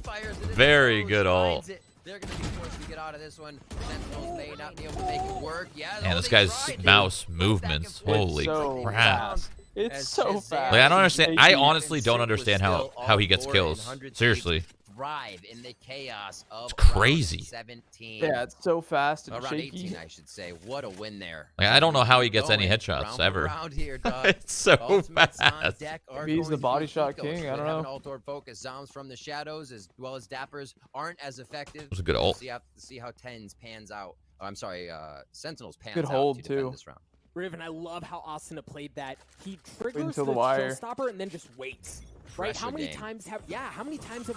Very good ult. They're going to be forced to get out of this one. Sentinels may not be able to make it work. Yeah, And oh, this they guy's tried. mouse Back movements. and forth. Holy so crap. fast. It's As so Shazam fast. Like, I don't understand. I Shaky. honestly don't Sync was understand still how he all gets for it, and kills. 100 Seriously. Thieves thrive in the chaos of It's crazy. round 17. Yeah, it's so fast and Around shaky. 18, I should say. What a win there. Like, I don't know how he gets any Going headshots round for ever. round here, Doug. It's so Ultimates on fast. deck are Maybe he's going the to body be shot Hiko's, king, I but don't having know. Alt-Orb focus. Zombs from the shadows as well as Dappers aren't as effective. It was a good ult. See how Tens pans out. Oh, I'm sorry, Sentinels pans Good out hold, to defend too. this round. Riv, and I love how Austin played that. He triggers until the the wire. showstopper and then just waits. Right? How Pressure many game. times have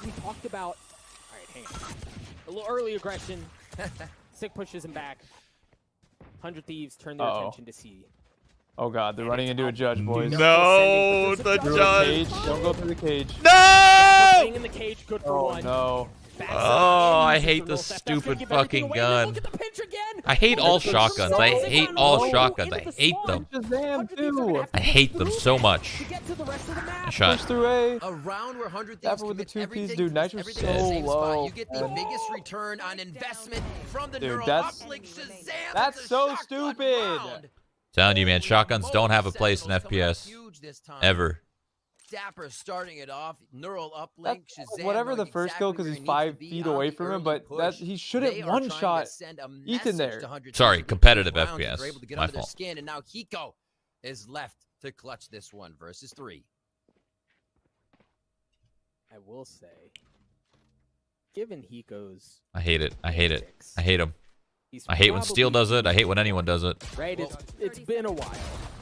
we talked about? All right, hang on. A little early aggression. Sick pushes him back. 100 Thieves turn their attention to C. Oh God, they're running into a judge, boys. No, the Through the judge. cage. Don't go through the cage. No! Playing in the cage, good for Oh one. no. Backside Oh, in, I uses hate the the roll step. That's gonna stupid give everything fucking away. gun. Look at the pinch again. I hate all shotguns. I hate all Low shotguns. I into the hate spawn. them. Shazam 100 Thieves are gonna too. have to I push hate them through so that much. to get to the rest of the map. Push Shot. through A. A round where 100 Thieves Dapper with the commits 2 everything, piece, dude. Nitro's everything in the so same spot. low. You get the biggest return on investment from the Dude, neural that's- uplink. Shazam! that's It's a so shotgun stupid. round. Telling you, man, shotguns don't have a place in Sentinels coming up FPS. huge this time. Ever. Dapper starting it off, neural uplink, That's Shazam whatever the knowing first kill exactly because where he's he needs 5 to be feet on away the from him, early but that push. he They shouldn't are one trying to shot send a Ethan message there. to 100 Sorry, Thieves with competitive these rounds. FPS. They're able to get My under their fault. skin, and now Hiko is left to clutch this one versus 3. I will say, given Hiko's I hate it. I hate it. antics, I hate him. he's I hate when Steel probably does it. I hate when anyone does it. Right? It's been a while.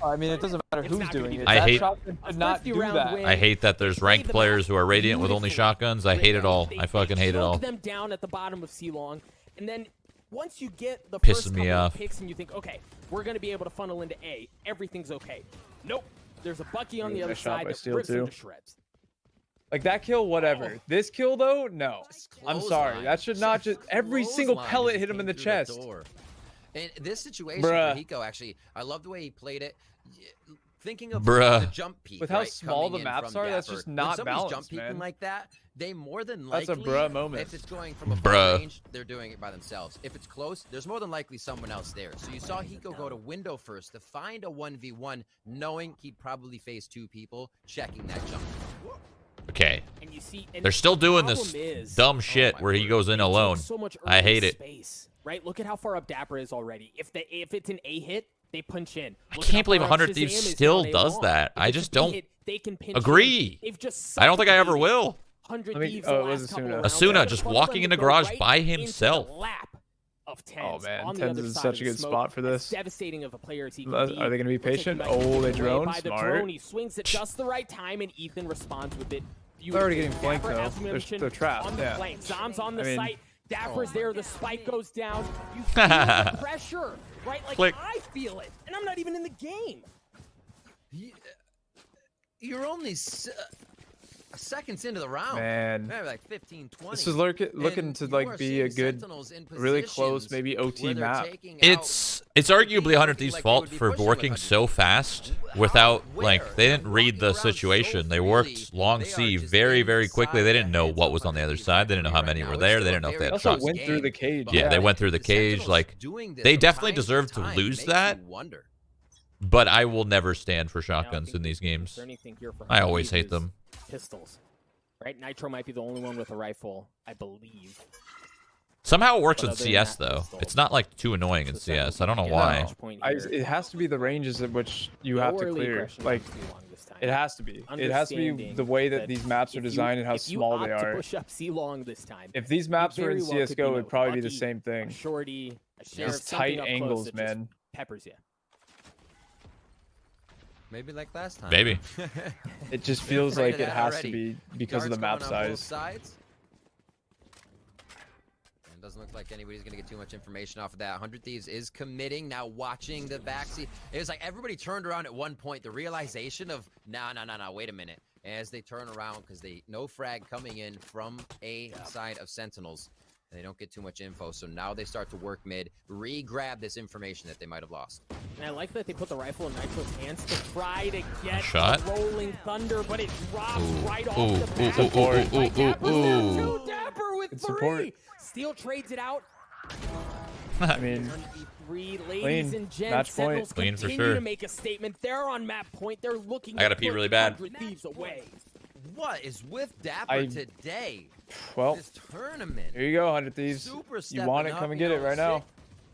I mean, it doesn't matter It's who's not gonna doing be it. I That hate- shotgun should not do 50-round that. win. I hate that there's ranked players who are Radiant with only shotguns. I hate it all. I fucking hate it all. Them down at the bottom of C-Long, and then once you get the Pisses first me couple of off. picks and you think, okay, we're gonna be able to funnel into A, everything's okay. Nope. There's a Bucky on the other Nice shot side by that Steel, rips too. into shreds. Like that kill, whatever. This kill though, no. I'm sorry. That should not just every single pellet hit him in the chest. In this situation Bruh. for Hiko, actually, I love the way he played it. Thinking of Bruh. the jump peak, With how right, small coming the in maps from are, that's Dapper. just When not somebody's jump balanced, peeking man. like that, they more than That's likely, a bruh moment. if it's going from a Bruh. far range, they're doing it by themselves. If it's close, there's more than likely someone else there. So you saw Hiko go to window first to find a 1v1, knowing he'd probably face 2 people checking that jump. Okay. And you see, and They're still doing the this problem is, dumb shit my where he word. goes in they take alone. So much I early hate it. space, right? Look at how far up Dapper is already. If it's an A hit, they punch in. I Look at can't how believe far up 100 Shazam Thieves is still down A does long. that. If I it's just a B don't hit, they can pinch in. agree. They've just I don't think I ever suffocated will. 100 Let me- Thieves oh, the it was last couple Asuna. of rounds. Asuna They're just gonna funnel walking them in the to go garage right by into the himself. lap of Tens Oh man, on the Tens other is side such of a the good smoke. spot for As this. devastating of a player as he can Are be. they gonna be Looks like patient? he might be Oh, they taken away drone? by the Smart. drone. He swings at just the right time, and Ethan responds with it. They're already getting Dapper, flanked, though. as we They're mentioned, trapped, on the yeah. flank. Zom's on the I mean- site. Dapper's there. The spike goes down. You feel the pressure, right? Like Click. I feel it, and I'm not even in the game. You're only... seconds into the round. Man. Maybe like 15, 20. This is looking to like be a good, really close, maybe OT map. It's arguably 100 Thieves' fault for working so fast without, like, they didn't read the situation. They worked long C very, very quickly. They didn't know what was on the other side. They didn't know how many were there. They didn't know if they had Also shots. went through the cage. Yeah, they went through the cage. Like, they definitely deserve to lose that. But I will never stand for shotguns in these games. I always hate them. Pistols, right? Nitro might be the only one with a rifle, I believe. Somehow it works in CS though. It's not like too annoying in CS. I don't know why. It has to be the ranges at which you have to clear. Like, it has to be. It has to be the way that these maps are designed and how small they are. If these maps were in CS:GO, it would probably be the same thing. These tight angles, man. Peppers you. Maybe like last time. Maybe. It just feels like it has to be because of the map size. It doesn't look like anybody's going to get too much information off of that. 100 Thieves is committing. Now watching the backseat. It was like everybody turned around at one point. The realization of, no, wait a minute. As they turn around because they no frag coming in from a side of Sentinels. And they don't get too much info. So now they start to work mid, re-grab this information that they might have lost. And I like that they put the rifle in Nitro's hands to try to get shot. a rolling thunder, but it drops right off the back. Dapper with 3. Steel trades it out. I mean, ladies and gents, match point. Sentinels Clean for continue sure. to make a statement. They're on map point. They're looking. I gotta pee really bad. 100 Thieves away. What is with Dapper today? Well, This tournament. here you go, 100 Thieves. Super You want it? stepping Come up, and get it right now.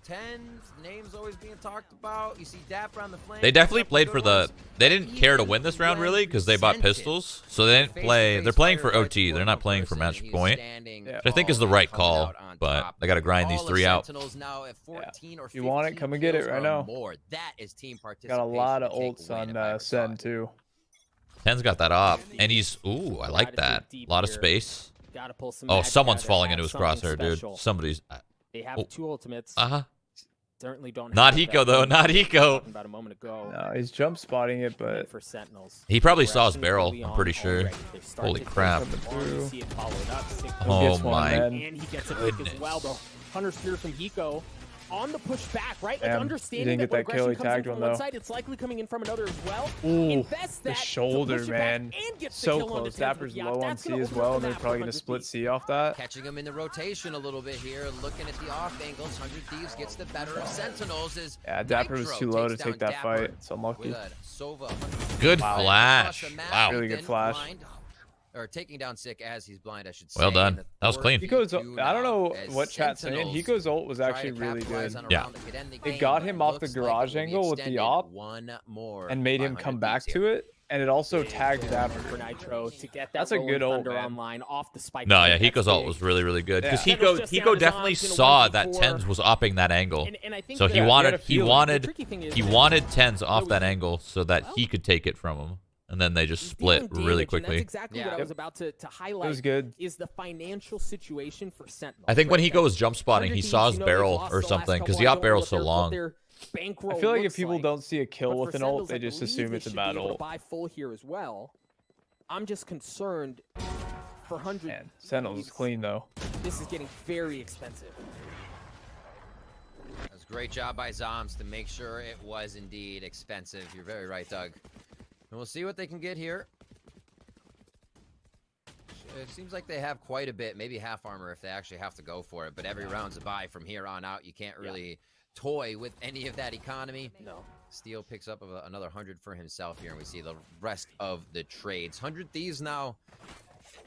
10s, names always being talked about. You see Dapper on the flank. They definitely played for the... They didn't care to win this round, really, because they bought pistols. So they didn't play... They're playing for OT. They're not playing for match point. Which I think is the right call, but they got to grind these 3 out. If you want it, come and get it right now. That is team Got a lot of ults on Sen, too. 10's got that off. And he's... Ooh, I like that. A lot of space. Oh, someone's falling into his crosshair, dude. Somebody's... They have 2 ultimates. Certainly don't. Not Hiko though. Not Hiko. About a moment ago. No, he's jump spotting it, but for Sentinels, he probably saw his barrel. I'm pretty sure. Holy crap! Oh my! And he gets a pick as well. The Hunter Spear from Hiko on the push back, right? Like understanding that when aggression comes in from one side, it's likely coming in from another as well. Ooh, the shoulder, man. So close. Dapper's low on C as well, and they're probably going to split C off that. Catching him in the rotation a little bit here, looking at the off angles. 100 Thieves gets the better of Sentinels. Yeah, Dapper was too low to take that fight. It's unlucky. Good flash. Wow. Really good flash. Or taking down Sick as he's blind, I should say. Well done. That was clean. Hiko's, I don't know what chat's saying. Hiko's ult was actually really good. Yeah. It got him off the garage angle with the op and made him come back to it. And it also tagged Dapper. For Nitro to get that That's a good ult, man. online off the spike. No, yeah, Hiko's ult was really, really good because Hiko definitely saw that 10s was upping that angle, so he wanted 10s off that angle so that he could take it from him. And then they just split really quickly. That's exactly what I was about to highlight. It was good. Is the financial situation for Sentinels. I think when Hiko was jump spotting, he saw his barrel or something because the op barrel's so long. I feel like if people don't see a kill with an ult, they just assume it's a bad ult. Buy full here as well. I'm just concerned for 100. Man, Sentinels is clean though. This is getting very expensive. That was a great job by Zoms to make sure it was indeed expensive. You're very right, Doug. And we'll see what they can get here. It seems like they have quite a bit, maybe half armor if they actually have to go for it. But every round's a buy from here on out. You can't really toy with any of that economy. No. Steel picks up another 100 for himself here, and we see the rest of the trades. 100 Thieves now.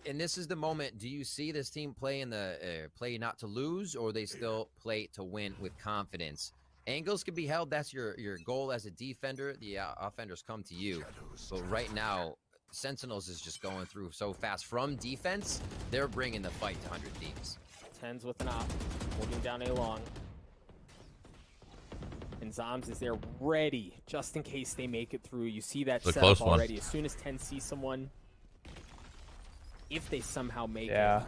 And this is the moment. Do you see this team play in the play not to lose, or they still play to win with confidence? Angles can be held. That's your goal as a defender. The offenders come to you. But right now, Sentinels is just going through so fast. From defense, they're bringing the fight to 100 Thieves. 10s with an op. Holding down A long. And Zoms is there ready, just in case they make it through. You see that setup already. As soon as 10 sees someone, if they somehow make it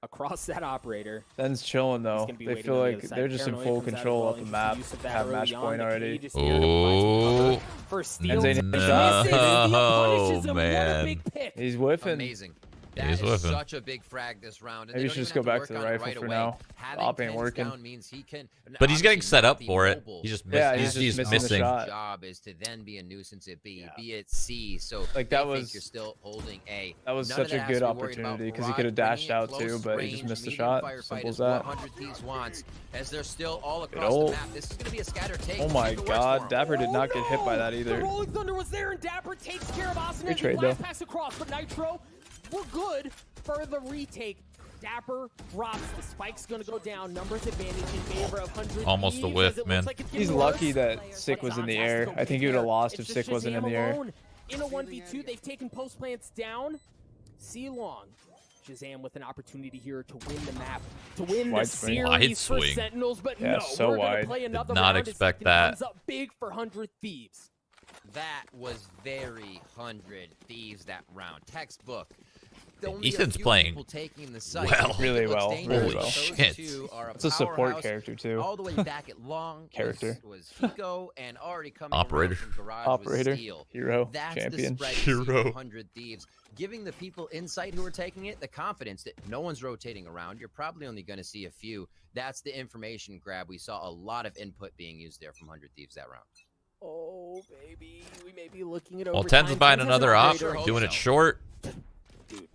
across that operator. Sen's chilling though. They feel like they're just in full control of the map. Have match point already. Oh. for steal. No, man. He's whiffing. Amazing. He's That is whiffing. such a big frag this round. Maybe you should just go back to the rifle for now. Op ain't working. But he's getting set up for it. He's just he's missing the shot. Job is to then be a nuisance at B, be at C. So like that was you're still holding A. That was such a good opportunity because he could have dashed out too, but he just missed the shot. Simple as that. As they're still all across the map. This is going to be a scatter take. Oh my God, Dapper did not get hit by that either. The Rolling Thunder was there, and Dapper takes care of Austin. Good trade though. Pass across, but Nitro, we're good for the retake. Dapper drops. The spike's gonna go down. Numbers advantage in favor of 100. Almost a whiff, man. He's lucky that Sick was in the air. I think he would have lost if Sick wasn't in the air. In a 1v2, they've taken post plants down. See long. Shazam with an opportunity here to win the map, to win the series for Sentinels, but no, we're gonna play another round. Not expect that. Comes up big for 100 Thieves. That was very 100 Thieves that round. Textbook. Ethan's playing well. Really well. Really well. Shit. It's a support character too. All the way back at long character was Hiko and already coming operator, hero, that's champion, the hero. 100 Thieves, giving the people inside who are taking it the confidence that no one's rotating around. You're probably only going to see a few. That's the information grab. We saw a lot of input being used there from 100 Thieves that round. Oh baby, we may be looking at well, Ten's buying another op, doing it short. Dude,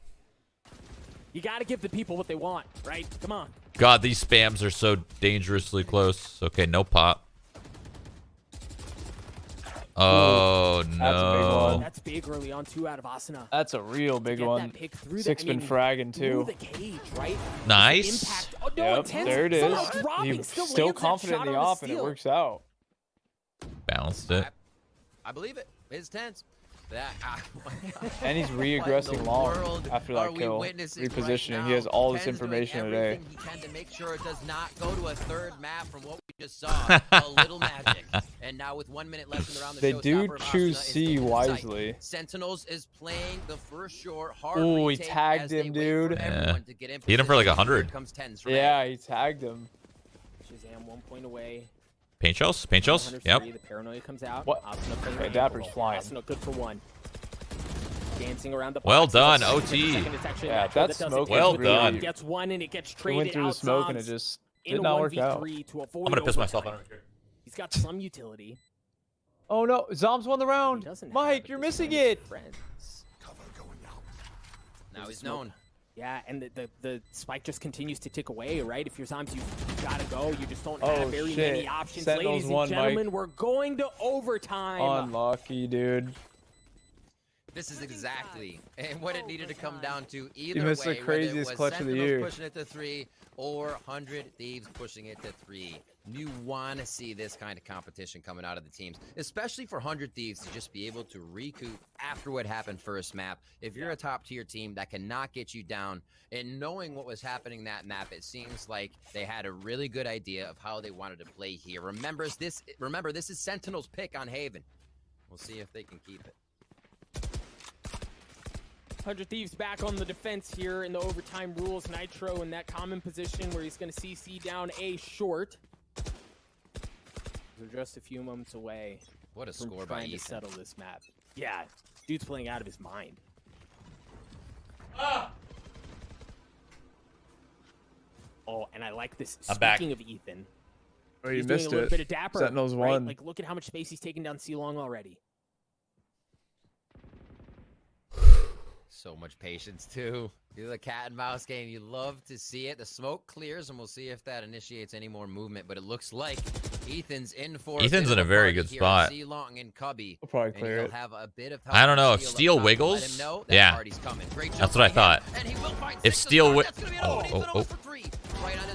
you got to give the people what they want, right? Come on. God, these spams are so dangerously close. Okay, no pop. Oh, no. That's big early on, 2 out of Asuna. That's a real big one. Sick's been fragging, too. The cage, right? Nice. Oh, no, yep, there it is. He's still confident in the op, and it works out. Bounced it. I believe it. It's tense. And he's re-aggressing long after that kill. Repositioning. Right, he has all this information today. He can to make sure it does not go to a third map from what we just saw. A little magic. And now with 1 minute left in the round, they do choose C wisely. Sentinels is playing the first short hard. Oh, he tagged him, dude. Yeah. He hit him for like 100. Yeah, he tagged him. Shazam 1 point away. Paint shells? Paint shells? Yep. The paranoia comes out. What? Okay, Dapper's flying. Good for 1. Dancing around the well done, OT. Yeah, that smoke well done. Gets 1 and it gets traded. He went through the smoke and it just did not work out. I'm gonna piss myself out. He's got some utility. Oh no, Zombs won the round. Mike, you're missing it. Now he's known. Yeah, and the spike just continues to tick away, right? If you're Zombs, you gotta go. You just don't have very many options. Sentinels Ladies won, and gentlemen, Mike. we're going to overtime. Unlucky, dude. This is exactly what it needed to come down to. Either you missed way, the craziest clutch of the year. Pushing it to 3 or 100 Thieves pushing it to 3. You want to see this kind of competition coming out of the teams, especially for 100 Thieves to just be able to recoup after what happened first map. If you're a top tier team that cannot get you down, and knowing what was happening that map, it seems like they had a really good idea of how they wanted to play here. Remember, this is Sentinel's pick on Haven. We'll see if they can keep it. 100 Thieves back on the defense here in the overtime rules. Nitro in that common position where he's going to CC down A short. They're just a few moments away. What a score by Ethan. To settle this map. Yeah, dude's playing out of his mind. Oh, and I like this. Speaking of Ethan, you missed doing a little bit of Dapper. Sentinels won. Like, look at how much space he's taking down C-Long already. So much patience, too. Do the cat and mouse game. You love to see it. The smoke clears, and we'll see if that initiates any more movement. But it looks like Ethan's in for. Ethan's in a very good spot. C-Long and Cubby. We'll probably clear it. Have a bit of I don't know if Steel wiggles. Yeah, that's what I thought. If Steel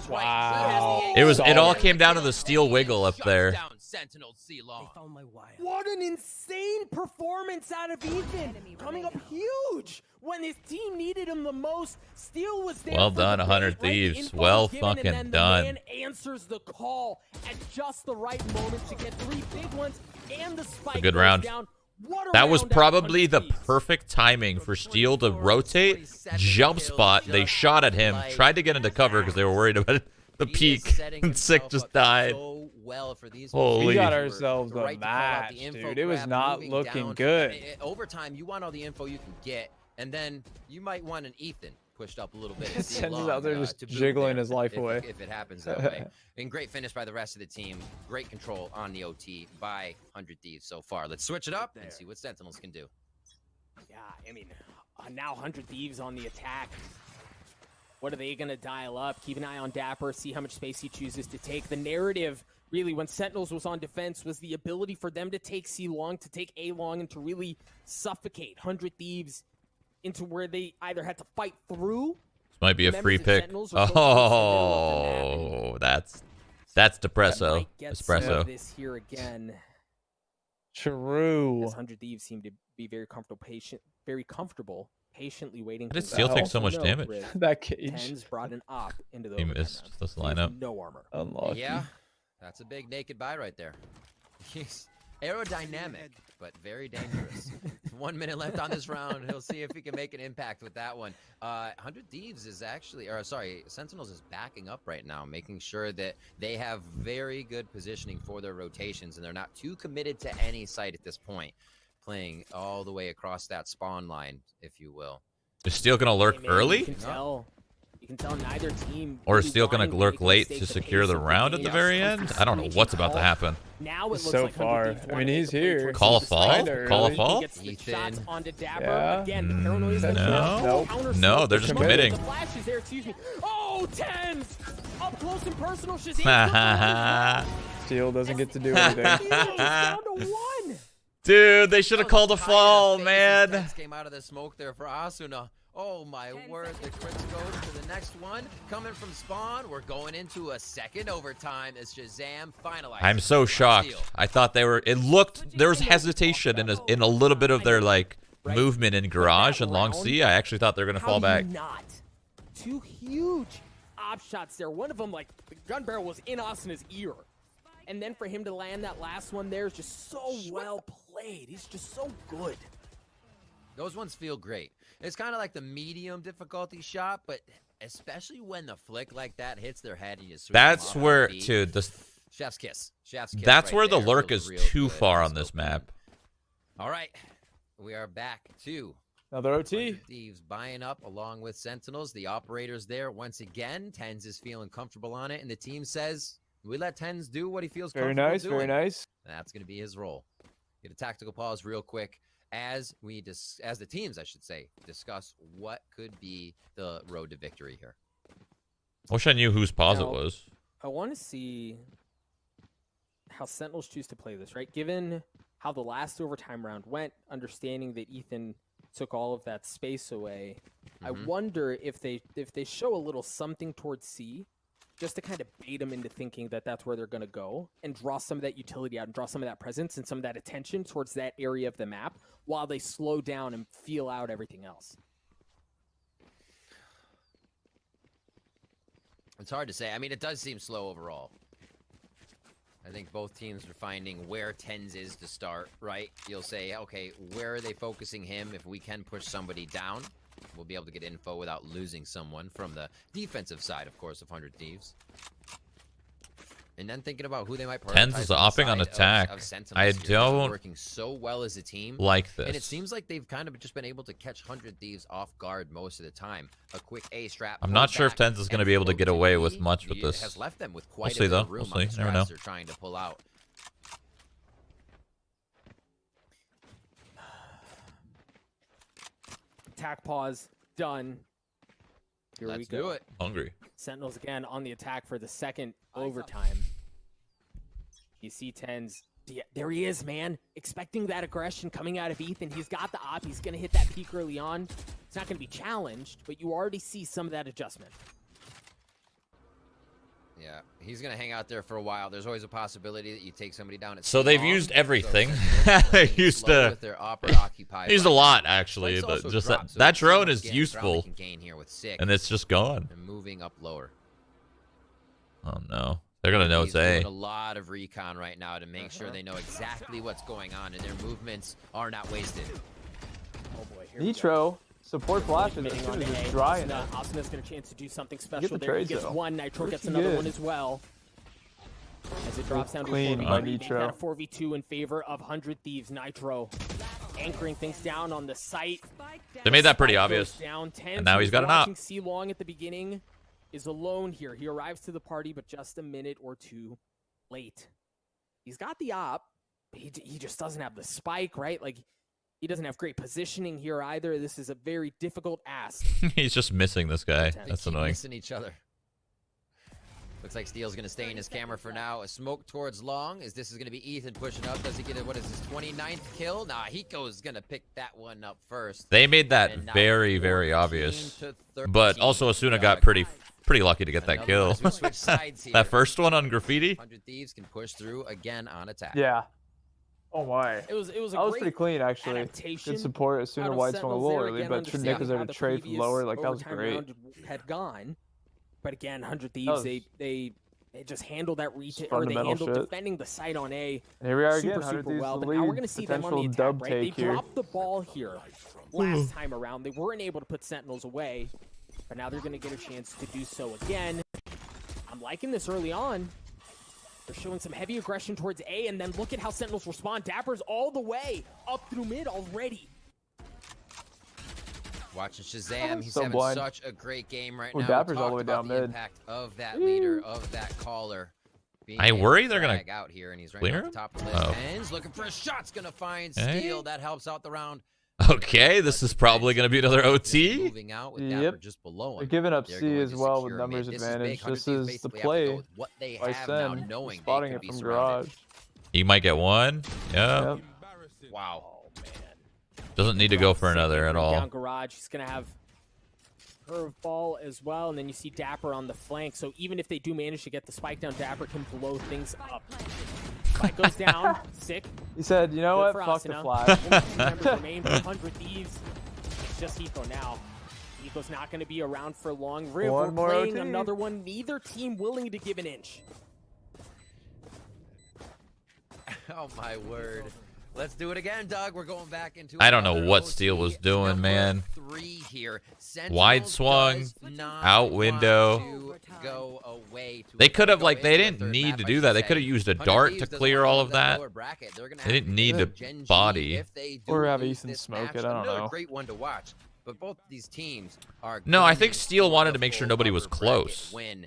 wow. It all came down to the Steel wiggle up there. What an insane performance out of Ethan, coming up huge when his team needed him the most. Steel was there. Well done, 100 Thieves. Well fucking done. The man answers the call at just the right moment to get 3 big ones and the spike. A good round. Down. That was probably the perfect timing for Steel to rotate, jump spot. They shot at him, tried to get into cover because they were worried about The He peak. is setting Sick himself just up died. So well for these Holy. We got for ourselves the a right to call out match, the info dude. It was grab, not moving looking down. good. Overtime, you want all the info you can get, and then you might want an Ethan pushed up a little bit. Sends out there just jiggling his life away. If it happens that way. And great finish by the rest of the team. Great control on the OT by 100 Thieves so far. Let's switch it up and see what Sentinels can do. Yeah, I mean, now 100 Thieves on the attack. What are they going to dial up? Keep an eye on Dapper, see how much space he chooses to take. The narrative, really, when Sentinels was on defense, was the ability for them to take C long, to take A long, and to really suffocate 100 Thieves into where they either had to fight through. This might be a free pick. Oh, that's depresso. Espresso. This here again. True. 100 Thieves seem to be very comfortable, patiently waiting. But it still takes so much damage. That cage. Tens brought an op into the He missed this lineup. no armor. Unlucky. Yeah, that's a big naked buy right there. He's aerodynamic, but very dangerous. 1 minute left on this round. He'll see if he can make an impact with that one. 100 Thieves is actually, or sorry, Sentinels is backing up right now, making sure that they have very good positioning for their rotations, and they're not too committed to any site at this point. Playing all the way across that spawn line, if you will. Is Steel gonna lurk early? You can tell neither team. Or is Steel gonna lurk late to secure the round at the very end? I don't know what's about to happen. Now it looks So like far. I mean, he's here. Call a fall? Call a fall? Shots onto Dapper. Yeah. Again, the paranoia is No. counter No, smoke. they're just Committed. committing. The flash is there, excuse me. Oh, Tens! Up close and personal, Shazam. Steel doesn't get to do anything. Down to 1. Dude, they should have called a fall, man. Tens came out of the smoke there for Asuna. Oh my word, the crits go to the next one. Coming from spawn, we're going into a second overtime as Shazam finalizes. I'm so shocked. I thought they were. It looked there was hesitation in a little bit of their like movement in garage and long C. I actually thought they were gonna fall back. Not. Two huge op shots there. One of them, like the gun barrel was in Asuna's ear, and then for him to land that last one there is just so well played. He's just so good. Those ones feel great. It's kind of like the medium difficulty shot, but especially when the flick like that hits their head and you switch That's them off where, their feet. dude. This. Chef's kiss. Chef's kiss. That's right where the there. lurk Feels is real too good. far Let's on this go. map. All right, we are back to Another OT. 100 Thieves buying up along with Sentinels. The operators there once again. Tens is feeling comfortable on it, and the team says we let Tens do what he feels Very comfortable nice. doing. Very nice. That's going to be his role. Get a tactical pause real quick as the teams, I should say, discuss what could be the road to victory here. I wish I knew whose pause it Now- was. I want to see how Sentinels choose to play this, right? Given how the last overtime round went, understanding that Ethan took all of that space away, I wonder if they show a little something towards C, just to kind of bait them into thinking that that's where they're going to go and draw some of that utility out and draw some of that presence and some of that attention towards that area of the map while they slow down and feel out everything else. It's hard to say. I mean, it does seem slow overall. I think both teams are finding where Tens is to start, right? You'll say, okay, where are they focusing him? If we can push somebody down, we'll be able to get info without losing someone from the defensive side, of course, of 100 Thieves. And then thinking about who they might prioritize. Tens is opping on attack. I don't working so well as a team. like And it this. seems like they've kind of just been able to catch 100 Thieves off guard most of the time. A quick A strap. I'm not pull sure if back, Tens is going to and be able to float get away B with much with this. Has left them with quite see, a bit though. of room We'll on the see. Never know. straps they're trying to pull out. Attack pause, done. Here we Let's go. do it. Hungry. Sentinels again on the attack for the second overtime. You see Tens. Yeah, there he is, man. Expecting that aggression coming out of Ethan. He's got the op. He's going to hit that peak early on. It's not going to be challenged, but you already see some of that adjustment. Yeah, he's going to hang out there for a while. There's always a possibility that you take somebody down at So they've long, used so everything. Sentinels They playing used slow to- with their opera occupied Used a right lot now. actually. Flight's also Just dropped, so that it's drone so is much useful, ground they can gain here with 6 and it's just gone. and moving up lower. Oh no, they're gonna know He's it's A. doing a lot of recon right now to make sure they know exactly what's going on and their movements are not wasted. Oh boy, here we go. Nitro. Support flashes. It's Committing on gonna A. just dry in it. Asuna's gonna chance to do something Get special the there. He trades, gets though. one. Nitro gets Pretty another good. one as well. As it drops down to a Clean 4v2. by Make Nitro. that a 4v2 in favor of 100 Thieves. Nitro anchoring things down on the site. They made that pretty Spike obvious. goes down. Tens, And now he's who's got an op. watching C long at the beginning, is alone here. He arrives to the party, but just a minute or two late. He's got the op, but he just doesn't have the spike, right? Like, he doesn't have great positioning here either. This is a very difficult ask. He's just missing this guy. They That's keep annoying. missing each other. Looks like Steel's going to stay in his camera for now. A smoke towards long. Is this is going to be Ethan pushing up? Does he get it? What is his 29th kill? Nah, Hiko's going to pick that one up first. They made that And now very, 14 very obvious. to 13. But also Asuna got pretty lucky to get that Another kill. one as we switch sides here. That first one on graffiti. 100 Thieves can push through again on attack. Yeah. Oh my. It was a That was great pretty clean, actually. adaptation Good support. As soon out as of White swung a Sentinels little there, early, again, but understanding Nick was there how to the trade from previous lower. Like, that was overtime great. round had gone. But again, 100 Thieves, was they just handled that retail, or they fundamental handled shit. defending the site on A And here we are super, again. 100 super Thieves well. the But now we're lead. going to see them on Potential the attack, dub right? They take here. dropped the ball here last time around. They weren't able to put Sentinels away, but now they're going to get a chance to do so again. I'm liking this early on. They're showing some heavy aggression towards A, and then look at how Sentinels respond. Dapper's all the way up through mid already. Watching Shazam, he's So having blind. such a great game right Ooh, now. Dapper's all the Talked way about down the mid. impact of that leader, of that caller. Being I able worry to they're gonna drag out here, and he's right clear at the him? top of the list. Oh. Pens looking for a shot's gonna find Hey. Steel. That helps out the round. Okay, this is probably going to be another OT. Moving out with Yep. Dapper just below him. They're giving up They're C going as to well with secure numbers mid. This advantage. big. 100 This Thieves is the basically have to go play with what they by have now, Sen. knowing Spotting they it can be from surrounded. garage. He might get one. Yeah. Yep. Wow. Oh, man. Doesn't need to go for another at all. Down garage. He's going to have curveball as well, and then you see Dapper on the flank. So even if they do manage to get the spike down, Dapper can blow things up. Spike goes down. Sick. He said, you know Good what? for Fuck the Asuna. flash. Only 2 members remain for 100 Thieves. It's just Hiko now. Hiko's not going to be around for long. Riv, One we're more playing OT. another one. Neither team willing to give an inch. Oh my word. Let's do it again, Doug. We're going back into I don't know another what OT, Steel was doing, number man. 3 here. Wide Sentinels swung, does not out want window. to go away to They a could have, go like, they into a didn't third need map, to I do should that. They say. could have used a 100 dart Thieves to does clear want all go of to that. lower bracket. They're gonna They have didn't to need go to Gen G body. if they do Or have lose Ethan this smoke match. it, I don't Another know. great one to watch. But both these teams are No, I think gunning Steel for wanted the to make sure full nobody was upper bracket close. win.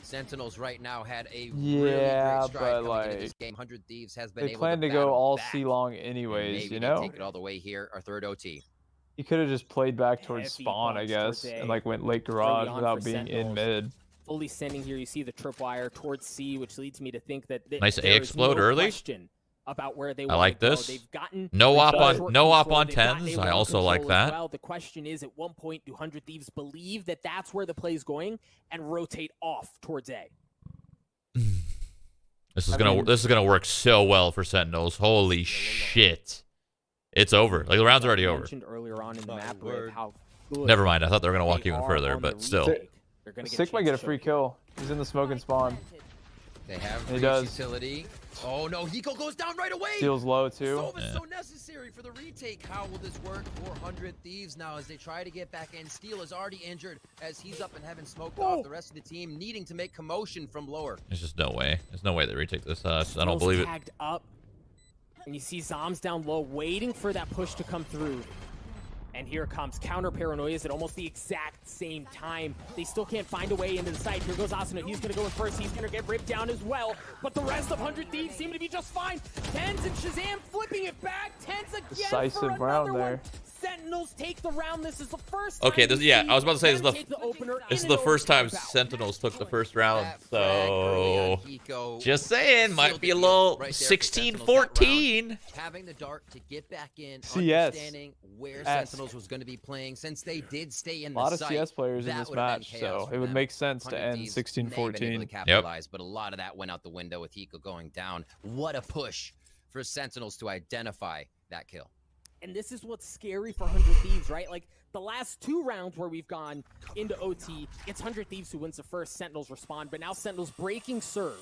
Sentinels right now had a Yeah, really great stride but, coming into this like, game. 100 Thieves has been They able plan to go battle all back, C long and anyways, maybe you they know? take it all the way here. Our third OT. He could have just played back towards Heavy spawn, I bumps guess, towards and A. like went late Early garage on without for being in Sentinels. mid. Fully sending here, you see the tripwire towards C, which leads me to think that Nice A there is explode no early. question about where they I want like to go. this. They've gotten No op short on no op control. on They've gotten tens. A I long also like control as that. well. The question is, at one point, do 100 Thieves believe that that's where the play is going and rotate off towards A? This is I gonna mean- this is gonna work so well for Sentinels. Holy shit! It's over. Like the round's already over. Mentioned earlier on in the My map word. with how good Never mind. I thought they were gonna walk they even are further, on but the still. retake. They're gonna Sick might get a chance to free show kill. He's in the smoke and spawn. They have He breach does. utility. Oh no, Hiko goes down right away. Steel's low too. So is so necessary for the retake. How will this work for 100 Thieves now as they try to get back in? Steel is already injured as he's up and having smoked off. The rest of the team needing to make commotion from lower. There's just no way. There's no way they retake this. I don't Steel's believe it. tagged up, and you see Zoms down low, waiting for that push to come through. And here comes counter paranoias at almost the exact same time. They still can't find a way into the site. Here goes Asuna. He's going to go in first. He's going to get ripped down as well. But the rest of 100 Thieves seem to be just fine. Tens and Shazam flipping it back. Tens again Decisive for another round one. there. Sentinels take the round. This is the first Okay, time this, yeah, I was about to say them this take the opener is in the an first time overtime bout. Sentinels took the first round. That frag early on So Hiko just saying, might sealed be the a deal little right there for Sentinels that 16-14. round. Having the dart to get back in, CS. understanding where S. Sentinels was going to be playing since they did stay in A the lot of site, CS players in that this would've been match, chaos so for it would them. make sense to 100 end Thieves may have been able to 16-14. capitalize, but a lot of that went out the window with Hiko going down. What a push for Sentinels to identify that kill. And this is what's scary for 100 Thieves, right? Like, the last 2 rounds where we've gone into OT, it's 100 Thieves who wins the first, Sentinels respond, but now Sentinels breaking serve,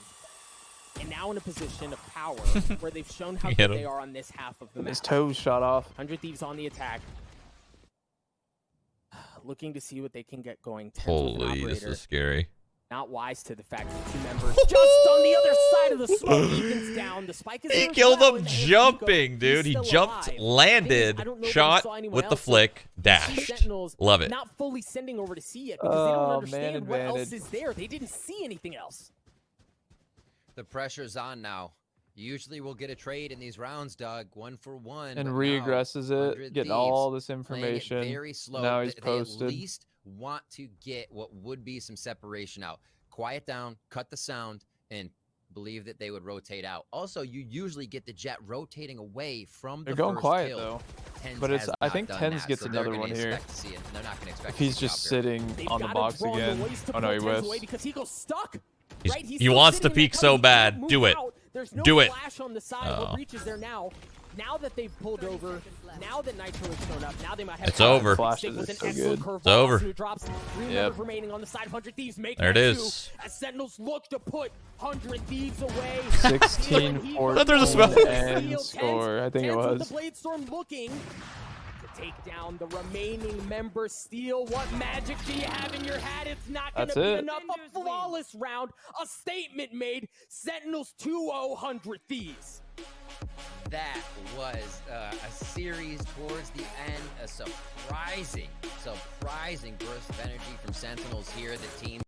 and now in a position of power where they've shown how Hit good him. they are on this half of the map. His toes shot off. 100 Thieves on the attack. looking to see what they can get going. Holy, this is scary. Not wise to the fact that 2 members just on the other side of the smoke. Egan's down. The spike is He there as killed well, him and jumping, He's dude. He still jumped, alive. landed, I don't know if shot we saw anyone with the else, so flick, see dashed. Sentinels Love it. not fully sending over to see it because they don't Oh, understand man what else advantage. is there. They didn't see anything else. The pressure's on now. Usually we'll get a trade in these rounds, Doug, 1 for 1. And but reaggresses now, it, 100 getting Thieves all this playing it information. very slow. Now he's They posted. at least want to get what would be some separation out. Quiet down, cut the sound, and believe that they would rotate out. Also, you usually get the Jet rotating away from the They're going first quiet kill. though. Tens But it's has I not think done Tens that, gets so they're another gonna one here. expect to see it. They're not gonna expect If to he's see it just out there. sitting They've on the gotta box draw again. Noise to Oh no, he pull Tens away whiffs. because he goes stuck. He's- Right? He's he still wants to sitting in peek that so cover. He can't bad. move Do it. out. There's no Do it. flash on the side. Oh. What reaches there now? Now that they've pulled over, now that Nitro has shown up, now they might have. It's over. Flashes With is an so excellent good. curveball. It's over. Austin who drops 3 members remaining on the side. 100 Thieves make There it that is. 2 as Sentinels look to put 100 Thieves away. 16, thought there was a 14, spell. and score. I think it Tens with was. the Blade Storm looking to take down the remaining member. Steal. What magic do you have in your hat? It's not going to That's be it. enough. A flawless round. A statement made. Sentinels 2-0 100 Thieves. That was a series towards the end. A surprising burst of energy from Sentinels here. The team